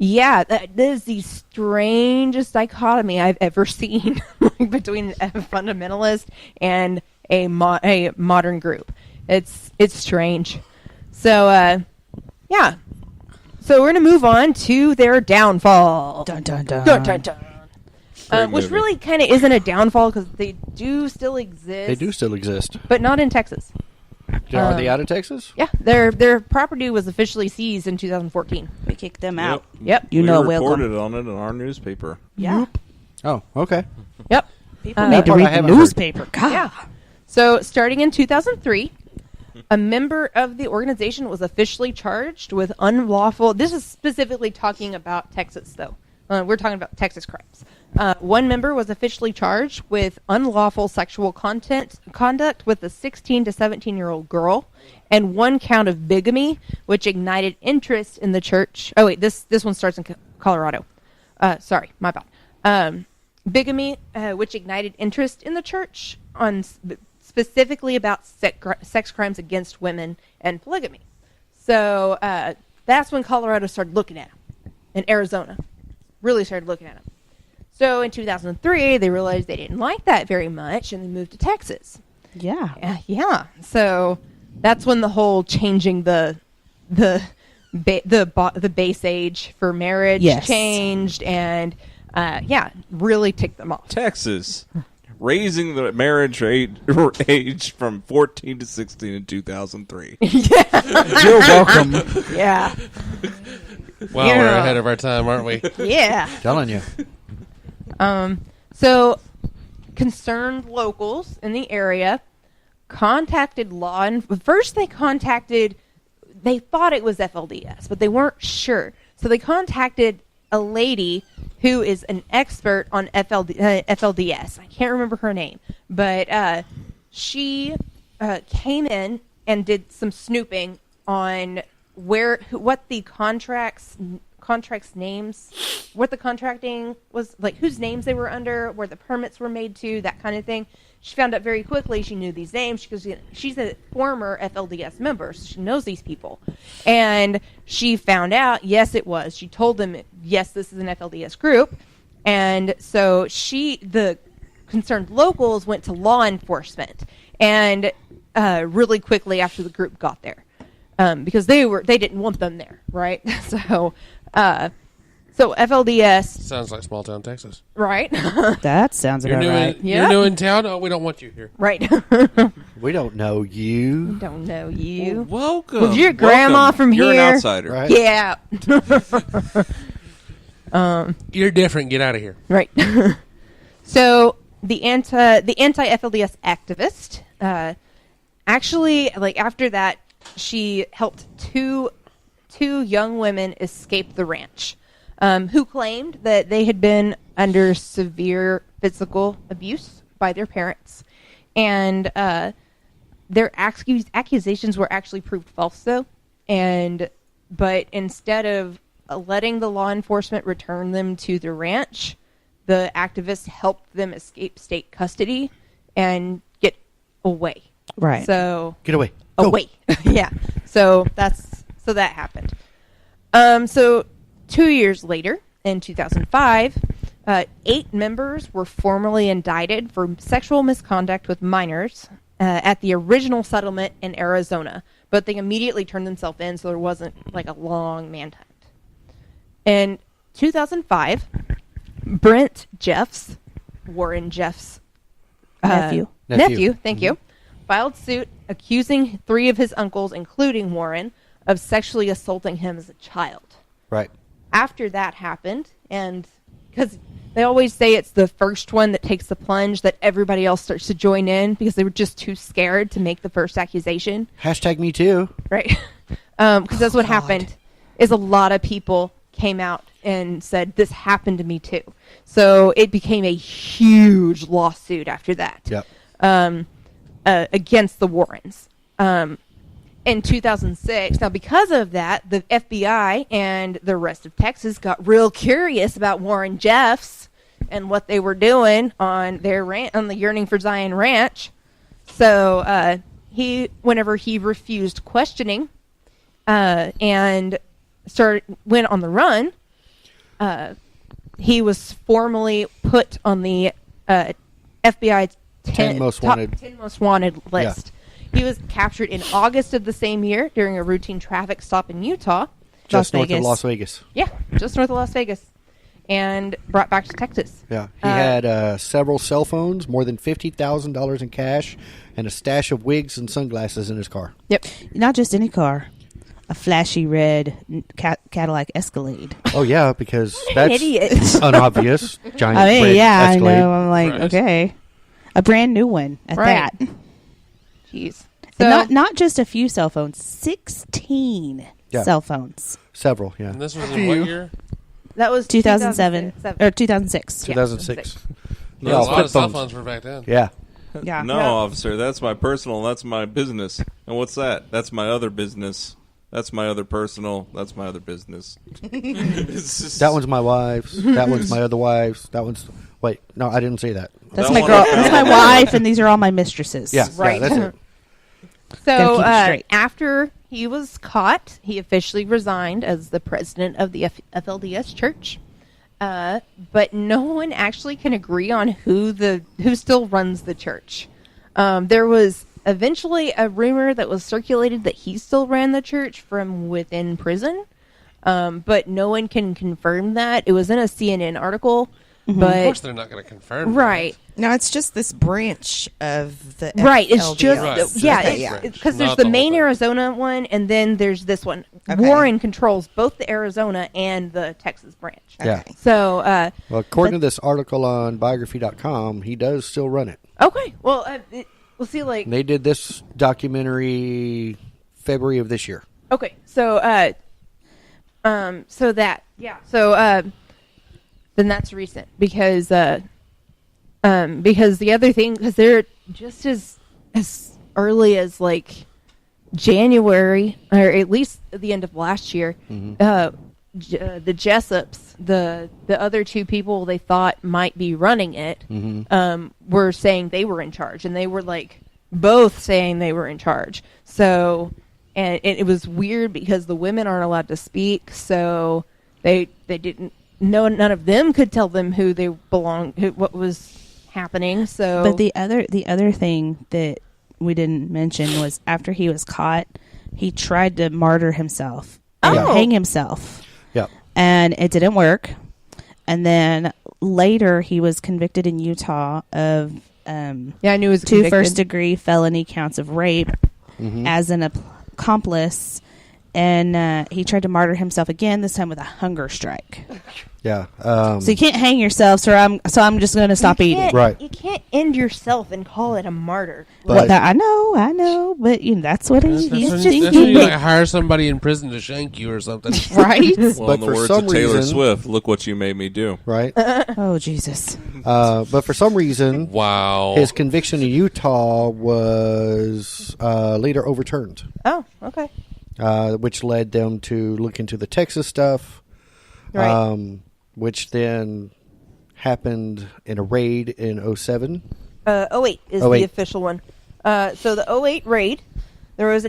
[SPEAKER 9] yeah, that is the strangest dichotomy I've ever seen between a fundamentalist and a modern group. It's strange. So, yeah. So we're going to move on to their downfall.
[SPEAKER 4] Dun, dun, dun.
[SPEAKER 9] Dun, dun, dun.
[SPEAKER 5] Great
[SPEAKER 9] Which
[SPEAKER 5] movie.
[SPEAKER 9] really kind of isn't a downfall because they do still exist.
[SPEAKER 3] They do still exist.
[SPEAKER 9] But not in Texas.
[SPEAKER 3] Are they out of Texas?
[SPEAKER 9] Yeah, their property was officially seized in 2014.
[SPEAKER 4] We kicked them out.
[SPEAKER 9] Yep.
[SPEAKER 4] You
[SPEAKER 5] we
[SPEAKER 4] know,
[SPEAKER 5] reported
[SPEAKER 4] welcome.
[SPEAKER 5] on it in our newspaper.
[SPEAKER 9] Yeah.
[SPEAKER 3] Oh, okay.
[SPEAKER 9] Yep.
[SPEAKER 4] People need to
[SPEAKER 3] part I
[SPEAKER 4] read the
[SPEAKER 3] haven't heard.
[SPEAKER 4] newspaper. God.
[SPEAKER 9] Yeah. So starting in 2003, a member of the organization was officially charged with unlawful. This is specifically talking about Texas, though. We're talking about Texas crimes. One member was officially charged with unlawful sexual conduct with a 16 to 17-year-old girl, and one count of bigamy, which ignited interest in the church. Oh wait, this one starts in Colorado. Sorry, my bad. Bigamy, which ignited interest in the church on specifically about sex crimes against women and polygamy. So that's when Colorado started looking at him, and Arizona really started looking at him. So in 2003, they realized they didn't like that very much, and they moved to Texas. Yeah. So that's when the whole changing the base age for marriage changed, and really ticked them off.
[SPEAKER 5] Texas raising the marriage age from 14 to 16 in 2003.
[SPEAKER 1] You're welcome.
[SPEAKER 9] Yeah.
[SPEAKER 8] Wow, we're ahead of our time, aren't we?
[SPEAKER 9] Yeah.
[SPEAKER 3] Telling you.
[SPEAKER 9] So concerned locals in the area contacted first they thought it was FLDS, but they weren't sure. So they contacted a lady who is an expert on FLDS. I can't remember her name, but she came in and did some snooping on what the contracts names, what the contracting was, like whose names they were under, where the permits were made to, that kind of thing. She found out very quickly she knew these names because she's a former FLDS member, so she knows these people. And she found out, yes, it was. She told them, yes, this is an FLDS group. And so the concerned locals went to law enforcement, and really quickly after the group got there, because they didn't want them there, right? So FLDS
[SPEAKER 8] sounds like small town Texas,
[SPEAKER 9] right?
[SPEAKER 4] That sounds about right.
[SPEAKER 8] You're new in town. Oh, we don't want you here.
[SPEAKER 9] Right.
[SPEAKER 3] We don't know you.
[SPEAKER 9] Don't know you.
[SPEAKER 5] Well, welcome.
[SPEAKER 9] Was your grandma from
[SPEAKER 5] You're
[SPEAKER 9] here?
[SPEAKER 5] You're an outsider.
[SPEAKER 3] Right?
[SPEAKER 9] Yeah.
[SPEAKER 8] You're different. Get out of here.
[SPEAKER 9] Right. So the anti-FLDS activist, actually, like after that, she helped two young women escape the ranch, who claimed that they had been under severe physical abuse by their parents, and their accusations were actually proved false, though. But instead of letting the law enforcement return them to the ranch, the activists helped them escape state custody and get away.
[SPEAKER 4] Right.
[SPEAKER 3] So get away. Go.
[SPEAKER 9] Away. Yeah. So that happened. So 2 years later, in 2005, 8 members were formally indicted for sexual misconduct with minors at the original settlement in Arizona, but they immediately turned themselves in, so there wasn't like a long man hunt. In 2005, Brent Jeffs, Warren Jeffs' nephew, thank you, filed suit accusing 3 of his uncles, including Warren, of sexually assaulting him as a child.
[SPEAKER 3] Right.
[SPEAKER 9] After that happened, and because they always say it's the first one that takes the plunge that everybody else starts to join in because they were just too scared to make the first accusation.
[SPEAKER 3] Hashtag me too.
[SPEAKER 9] Right. Because that's what happened, is a lot of people came out and said, this happened to me too. So it became a huge lawsuit after that.
[SPEAKER 3] Yep.
[SPEAKER 9] Against the Warrens. In 2006, now because of that, the FBI and the rest of Texas got real curious about Warren Jeffs and what they were doing on their on the Yearning for Zion Ranch. So whenever he refused questioning and went on the run, he was formally put on the FBI
[SPEAKER 3] 10 most
[SPEAKER 9] wanted list. Yeah. He was captured in August of the same year during a routine traffic stop in Utah.
[SPEAKER 3] Just north of Las Vegas.
[SPEAKER 9] Yeah, just north of Las Vegas. And brought back to Texas.
[SPEAKER 3] Yeah. He had several cell phones, more than $50,000 in cash, and a stash of wigs and sunglasses in his car.
[SPEAKER 9] Yep.
[SPEAKER 4] Not just any car. A flashy red Cadillac Escalade.
[SPEAKER 3] Oh, yeah, because that's
[SPEAKER 9] idiot.
[SPEAKER 3] Unobvious. Giant red
[SPEAKER 4] yeah,
[SPEAKER 3] Escalade.
[SPEAKER 4] I know. I'm like, okay. A brand new one at that.
[SPEAKER 9] Jeez.
[SPEAKER 4] So, not just a few cell phones, 16 cell phones.
[SPEAKER 3] Several, yeah.
[SPEAKER 8] And this was in what year?
[SPEAKER 9] That was
[SPEAKER 4] 2007 or 2006.
[SPEAKER 3] 2006.
[SPEAKER 8] Yeah, a lot of cell phones were back then.
[SPEAKER 3] Yeah.
[SPEAKER 4] Yeah.
[SPEAKER 5] No, officer, that's my personal, that's my business. And what's that? That's my other business. That's my other personal. That's my other business.
[SPEAKER 3] That one's my wife's. That one's my other wife's. That one's... Wait, no, I didn't say that.
[SPEAKER 4] That's my girl. That's my wife, and these are all my mistresses.
[SPEAKER 3] Yeah,
[SPEAKER 9] right.
[SPEAKER 3] Yeah, that's it.
[SPEAKER 9] So after he was caught, he officially resigned as the president of the FLDS Church. But no one actually can agree on who still runs the church. There was eventually a rumor that was circulated that he still ran the church from within prison, but no one can confirm that. It was in a CNN article,
[SPEAKER 8] Of
[SPEAKER 9] but
[SPEAKER 8] course, they're not going to confirm.
[SPEAKER 9] right.
[SPEAKER 6] No, it's just this branch of the
[SPEAKER 9] Right, it's
[SPEAKER 6] LDS.
[SPEAKER 9] just
[SPEAKER 8] Right.
[SPEAKER 9] yeah,
[SPEAKER 6] Okay, yeah.
[SPEAKER 9] because
[SPEAKER 8] Not
[SPEAKER 9] there's
[SPEAKER 8] the
[SPEAKER 9] the
[SPEAKER 8] whole
[SPEAKER 9] main
[SPEAKER 8] thing.
[SPEAKER 9] Arizona one, and then there's this one.
[SPEAKER 6] Okay.
[SPEAKER 9] Warren controls both the Arizona and the Texas branch.
[SPEAKER 3] Yeah.
[SPEAKER 9] So,
[SPEAKER 3] Well, according to this article on biography.com, he does still run it.
[SPEAKER 9] okay, well, we'll see. Like,
[SPEAKER 3] And they did this documentary February of this year.
[SPEAKER 9] okay, so, so that, yeah, so, then that's recent because the other thing, because they're just as early as like January, or at least at the end of last year, the Jessups, the other two people they thought might be running it, were saying they were in charge, and they were like both saying they were in charge. So, and it was weird because the women aren't allowed to speak, so they didn't. None of them could tell them who they belong, what was happening. So,
[SPEAKER 4] But the other thing that we didn't mention was after he was caught, he tried to martyr himself, and
[SPEAKER 9] Oh.
[SPEAKER 4] hang himself,
[SPEAKER 3] Yeah.
[SPEAKER 4] and it didn't work. And then later, he was convicted in Utah of
[SPEAKER 9] yeah, I knew it was
[SPEAKER 4] 2
[SPEAKER 9] convicted.
[SPEAKER 4] first-degree felony counts of rape as an accomplice, and he tried to martyr himself again. This time with a hunger strike.
[SPEAKER 3] Yeah.
[SPEAKER 4] So you can't hang yourself, sir. I'm just going to stop
[SPEAKER 9] You
[SPEAKER 4] eating.
[SPEAKER 9] can't-
[SPEAKER 3] Right.
[SPEAKER 9] You can't end yourself and call it a martyr.
[SPEAKER 3] But-
[SPEAKER 4] I know, but that's what
[SPEAKER 8] That's
[SPEAKER 4] he's
[SPEAKER 8] when
[SPEAKER 4] just
[SPEAKER 8] that's when you like, hire somebody in prison to shank you or something.
[SPEAKER 4] right.
[SPEAKER 5] Well,
[SPEAKER 3] But
[SPEAKER 5] in the
[SPEAKER 3] for
[SPEAKER 5] words
[SPEAKER 3] some
[SPEAKER 5] of Taylor
[SPEAKER 3] reason-
[SPEAKER 5] Swift, look what you made me do.
[SPEAKER 3] right?
[SPEAKER 4] Oh Jesus!
[SPEAKER 3] But for some reason,
[SPEAKER 8] Wow.
[SPEAKER 3] his conviction in Utah was later overturned,
[SPEAKER 9] Oh, okay.
[SPEAKER 3] which led them to look into the Texas stuff,
[SPEAKER 9] Right.
[SPEAKER 3] which then happened in a raid in 07.
[SPEAKER 9] 08 is
[SPEAKER 3] 08.
[SPEAKER 9] the official one. So the 08 raid, there was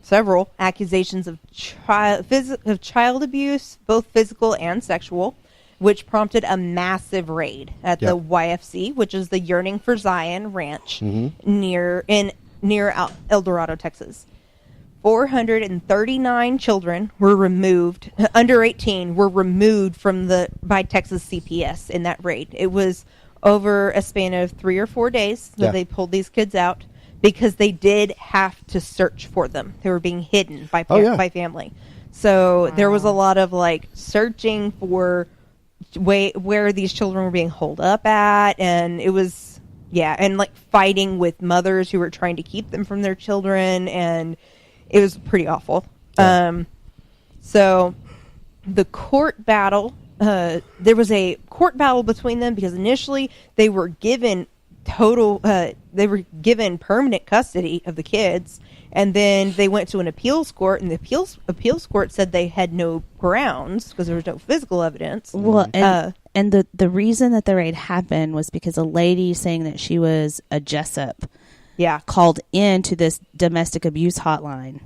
[SPEAKER 9] several accusations of child abuse, both physical and sexual, which prompted a massive raid at the
[SPEAKER 3] Yep.
[SPEAKER 9] YFC, which is the Yearning for Zion Ranch near El Dorado, Texas. 439 children were removed, under 18 were removed by Texas CPS in that raid. It was over a span of 3 or 4 days that
[SPEAKER 3] Yeah.
[SPEAKER 9] they pulled these kids out because they did have to search for them. They were being hidden by by family. So there was a lot of like searching for where these children were being holed up at, and it was and like fighting with mothers who were trying to keep them from their children, and it was pretty awful. So the court battle, there was a court battle between them because initially they were given permanent custody of the kids, and then they went to an appeals court, and the appeals court said they had no grounds because there was no physical evidence.
[SPEAKER 4] Well, and the reason that the raid happened was because a lady saying that she was a Jessup called in to this domestic abuse hotline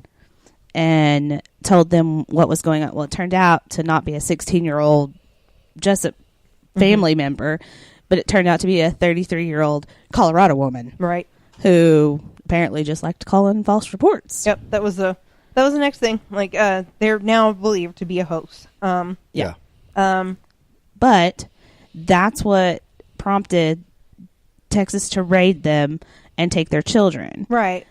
[SPEAKER 4] and told them what was going on. Well, it turned out to not be a 16-year-old Jessup family member, but it turned out to be a 33-year-old Colorado woman,
[SPEAKER 9] Right.
[SPEAKER 4] who apparently just liked to call in false reports.
[SPEAKER 9] Yep. That was the next thing. Like, they're now believed to be a hoax.
[SPEAKER 3] Yeah.
[SPEAKER 4] But that's what prompted Texas to raid them and take their children.
[SPEAKER 9] Right.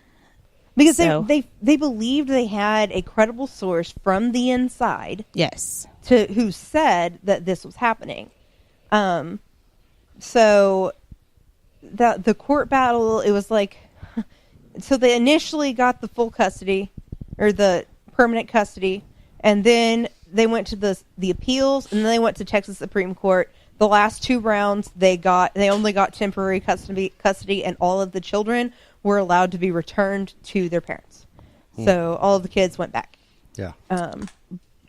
[SPEAKER 9] Because
[SPEAKER 4] So-
[SPEAKER 9] they believed they had a credible source from the inside
[SPEAKER 4] Yes.
[SPEAKER 9] who said that this was happening. So the court battle, it was like, so they initially got the full custody or the permanent custody, and then they went to the appeals, and then they went to Texas Supreme Court. The last 2 rounds, they only got temporary custody, and all of the children were allowed to be returned to their parents. So all of the kids went back.
[SPEAKER 3] Yeah.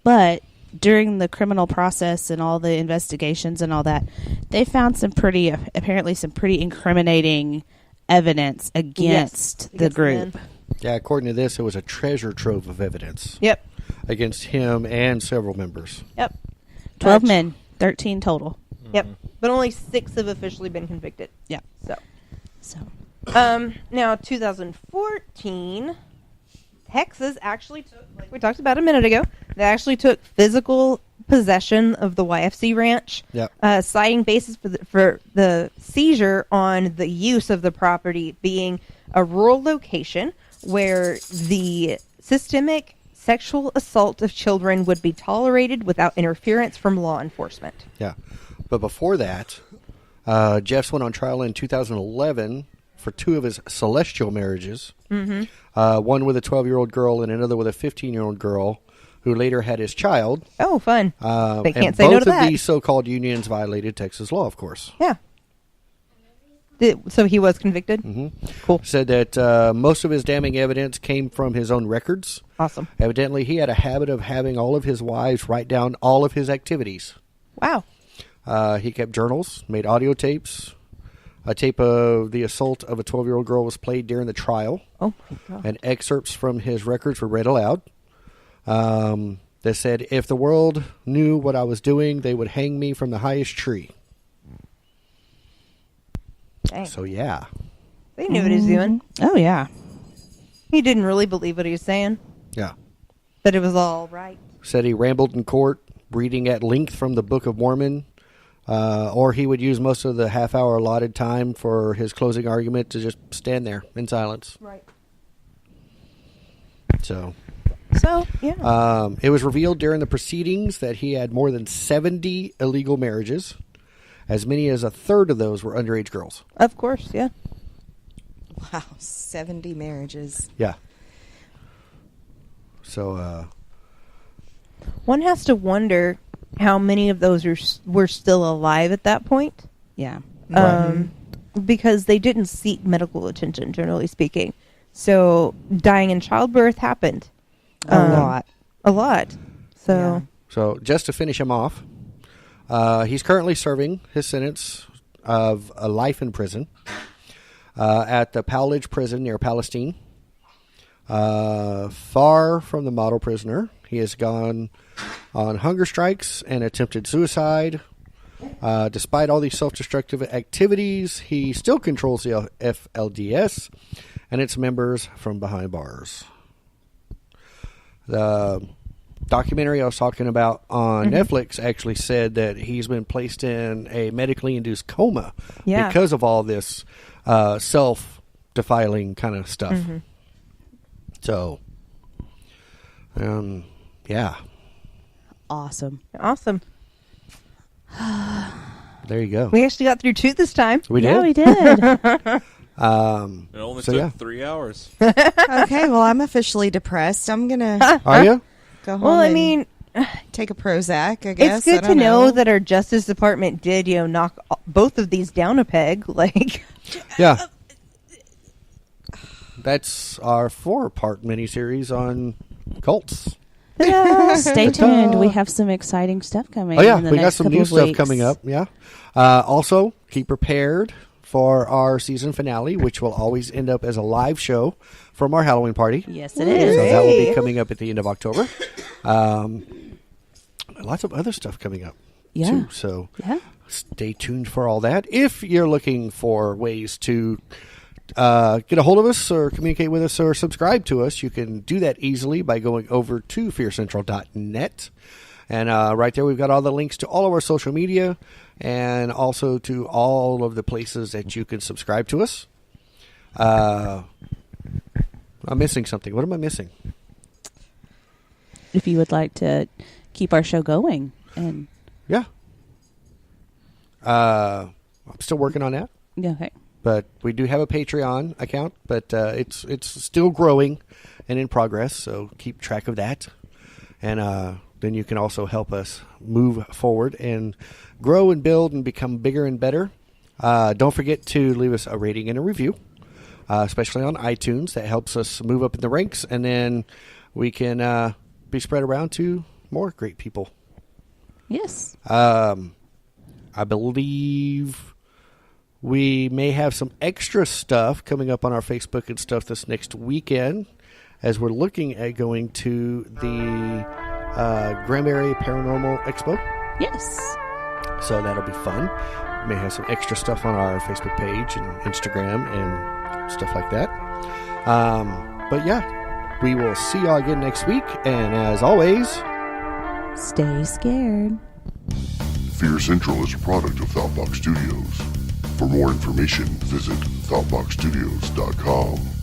[SPEAKER 4] But during the criminal process and all the investigations and all that, they found apparently some pretty incriminating evidence against the
[SPEAKER 9] against
[SPEAKER 4] group.
[SPEAKER 9] men.
[SPEAKER 3] Yeah, according to this, it was a treasure trove of evidence
[SPEAKER 9] Yep.
[SPEAKER 3] against him and several members.
[SPEAKER 9] Yep.
[SPEAKER 4] 12 men, 13 total.
[SPEAKER 9] Yep. But only 6 have officially been convicted.
[SPEAKER 4] Yeah.
[SPEAKER 9] So
[SPEAKER 4] So
[SPEAKER 9] Now, 2014, Texas actually took, like we talked about a minute ago, they actually took physical possession of the YFC ranch,
[SPEAKER 3] Yep.
[SPEAKER 9] citing basis for the seizure on the use of the property being a rural location where the systemic sexual assault of children would be tolerated without interference from law enforcement.
[SPEAKER 3] Yeah. But before that, Jeffs went on trial in 2011 for 2 of his celestial marriages. Mm-hmm. One with a 12-year-old girl and another with a 15-year-old girl who later had his child.
[SPEAKER 9] Oh, fun. They can't
[SPEAKER 3] and
[SPEAKER 9] say no
[SPEAKER 3] both
[SPEAKER 9] to that.
[SPEAKER 3] of these so-called unions violated Texas law, of course.
[SPEAKER 9] Yeah. So he was convicted?
[SPEAKER 3] Mm-hmm.
[SPEAKER 9] Cool.
[SPEAKER 3] Said that most of his damning evidence came from his own records.
[SPEAKER 9] Awesome.
[SPEAKER 3] Evidently, he had a habit of having all of his wives write down all of his activities.
[SPEAKER 9] Wow.
[SPEAKER 3] He kept journals, made audio tapes. A tape of the assault of a 12-year-old girl was played during the trial.
[SPEAKER 9] Oh, my God.
[SPEAKER 3] And excerpts from his records were read aloud. They said, if the world knew what I was doing, they would hang me from the highest tree.
[SPEAKER 9] Dang.
[SPEAKER 3] So, yeah.
[SPEAKER 9] They knew what he was doing.
[SPEAKER 4] Oh, yeah.
[SPEAKER 9] He didn't really believe what he was saying,
[SPEAKER 3] Yeah.
[SPEAKER 9] but it was all right.
[SPEAKER 3] Said he rambled in court, reading at length from the Book of Mormon, or he would use most of the half-hour allotted time for his closing argument to just stand there in silence.
[SPEAKER 9] Right.
[SPEAKER 3] So,
[SPEAKER 9] Yeah.
[SPEAKER 3] it was revealed during the proceedings that he had more than 70 illegal marriages. As many as a third of those were underage girls.
[SPEAKER 9] Of course, yeah.
[SPEAKER 6] Wow, 70 marriages.
[SPEAKER 3] Yeah. So,
[SPEAKER 9] One has to wonder how many of those were still alive at that point.
[SPEAKER 4] Yeah.
[SPEAKER 9] Because they didn't seek medical attention, generally speaking. So dying in childbirth happened.
[SPEAKER 6] A lot.
[SPEAKER 9] So,
[SPEAKER 3] so just to finish him off, he's currently serving his sentence of a life in prison at the Powledge prison near Palestine. Far from the model prisoner, he has gone on hunger strikes and attempted suicide. Despite all these self-destructive activities, he still controls the FLDS and its members from behind bars. The documentary I was talking about on Netflix actually said that he's been placed in a medically induced coma because of all this self-defiling kind of stuff.
[SPEAKER 9] Mm-hmm.
[SPEAKER 3] So, yeah.
[SPEAKER 4] Awesome.
[SPEAKER 9] awesome.
[SPEAKER 3] There you go.
[SPEAKER 9] We actually got through 2 this time.
[SPEAKER 3] We did?
[SPEAKER 4] Yeah, we did.
[SPEAKER 5] It only
[SPEAKER 3] So,
[SPEAKER 5] took
[SPEAKER 3] yeah.
[SPEAKER 5] 3 hours.
[SPEAKER 6] Okay, well, I'm officially depressed. I'm going to
[SPEAKER 3] Are you?
[SPEAKER 6] go home
[SPEAKER 9] Well, I
[SPEAKER 6] and
[SPEAKER 9] mean,
[SPEAKER 6] take a Prozac, I guess.
[SPEAKER 9] it's good
[SPEAKER 6] I
[SPEAKER 9] to
[SPEAKER 6] don't
[SPEAKER 9] know that our Justice Department did, knock both of these down a peg. Like,
[SPEAKER 3] Yeah. That's our 4-part miniseries on cults.
[SPEAKER 4] Stay tuned. We have some exciting stuff coming.
[SPEAKER 3] Oh, yeah.
[SPEAKER 4] in the
[SPEAKER 3] We got
[SPEAKER 4] next
[SPEAKER 3] some
[SPEAKER 4] couple
[SPEAKER 3] new
[SPEAKER 4] of
[SPEAKER 3] stuff
[SPEAKER 4] weeks.
[SPEAKER 3] coming up. Yeah. Also, keep prepared for our season finale, which will always end up as a live show from our Halloween party.
[SPEAKER 4] Yes, it is.
[SPEAKER 3] So that will be coming up at the end of October. Lots of other stuff coming up,
[SPEAKER 4] Yeah.
[SPEAKER 3] too. So
[SPEAKER 4] Yeah.
[SPEAKER 3] stay tuned for all that. If you're looking for ways to get a hold of us or communicate with us or subscribe to us, you can do that easily by going over to fearcentral.net. And right there, we've got all the links to all of our social media and also to all of the places that you can subscribe to us. I'm missing something. What am I missing?
[SPEAKER 4] If you would like to keep our show going. And
[SPEAKER 3] Yeah. I'm still working on that.
[SPEAKER 4] okay.
[SPEAKER 3] But we do have a Patreon account, but it's still growing and in progress, so keep track of that. And then you can also help us move forward and grow and build and become bigger and better. Don't forget to leave us a rating and a review, especially on iTunes. That helps us move up in the ranks, and then we can be spread around to more great people.
[SPEAKER 4] Yes.
[SPEAKER 3] I believe we may have some extra stuff coming up on our Facebook and stuff this next weekend as we're looking at going to the Granbury Paranormal Expo.
[SPEAKER 4] Yes.
[SPEAKER 3] So that'll be fun. May have some extra stuff on our Facebook page and Instagram and stuff like that. But yeah, we will see y'all again next week. And as always,
[SPEAKER 4] Stay scared.
[SPEAKER 2] Fear Central is a product of Thoughtbox Studios. For more information, visit thoughtboxstudios.com.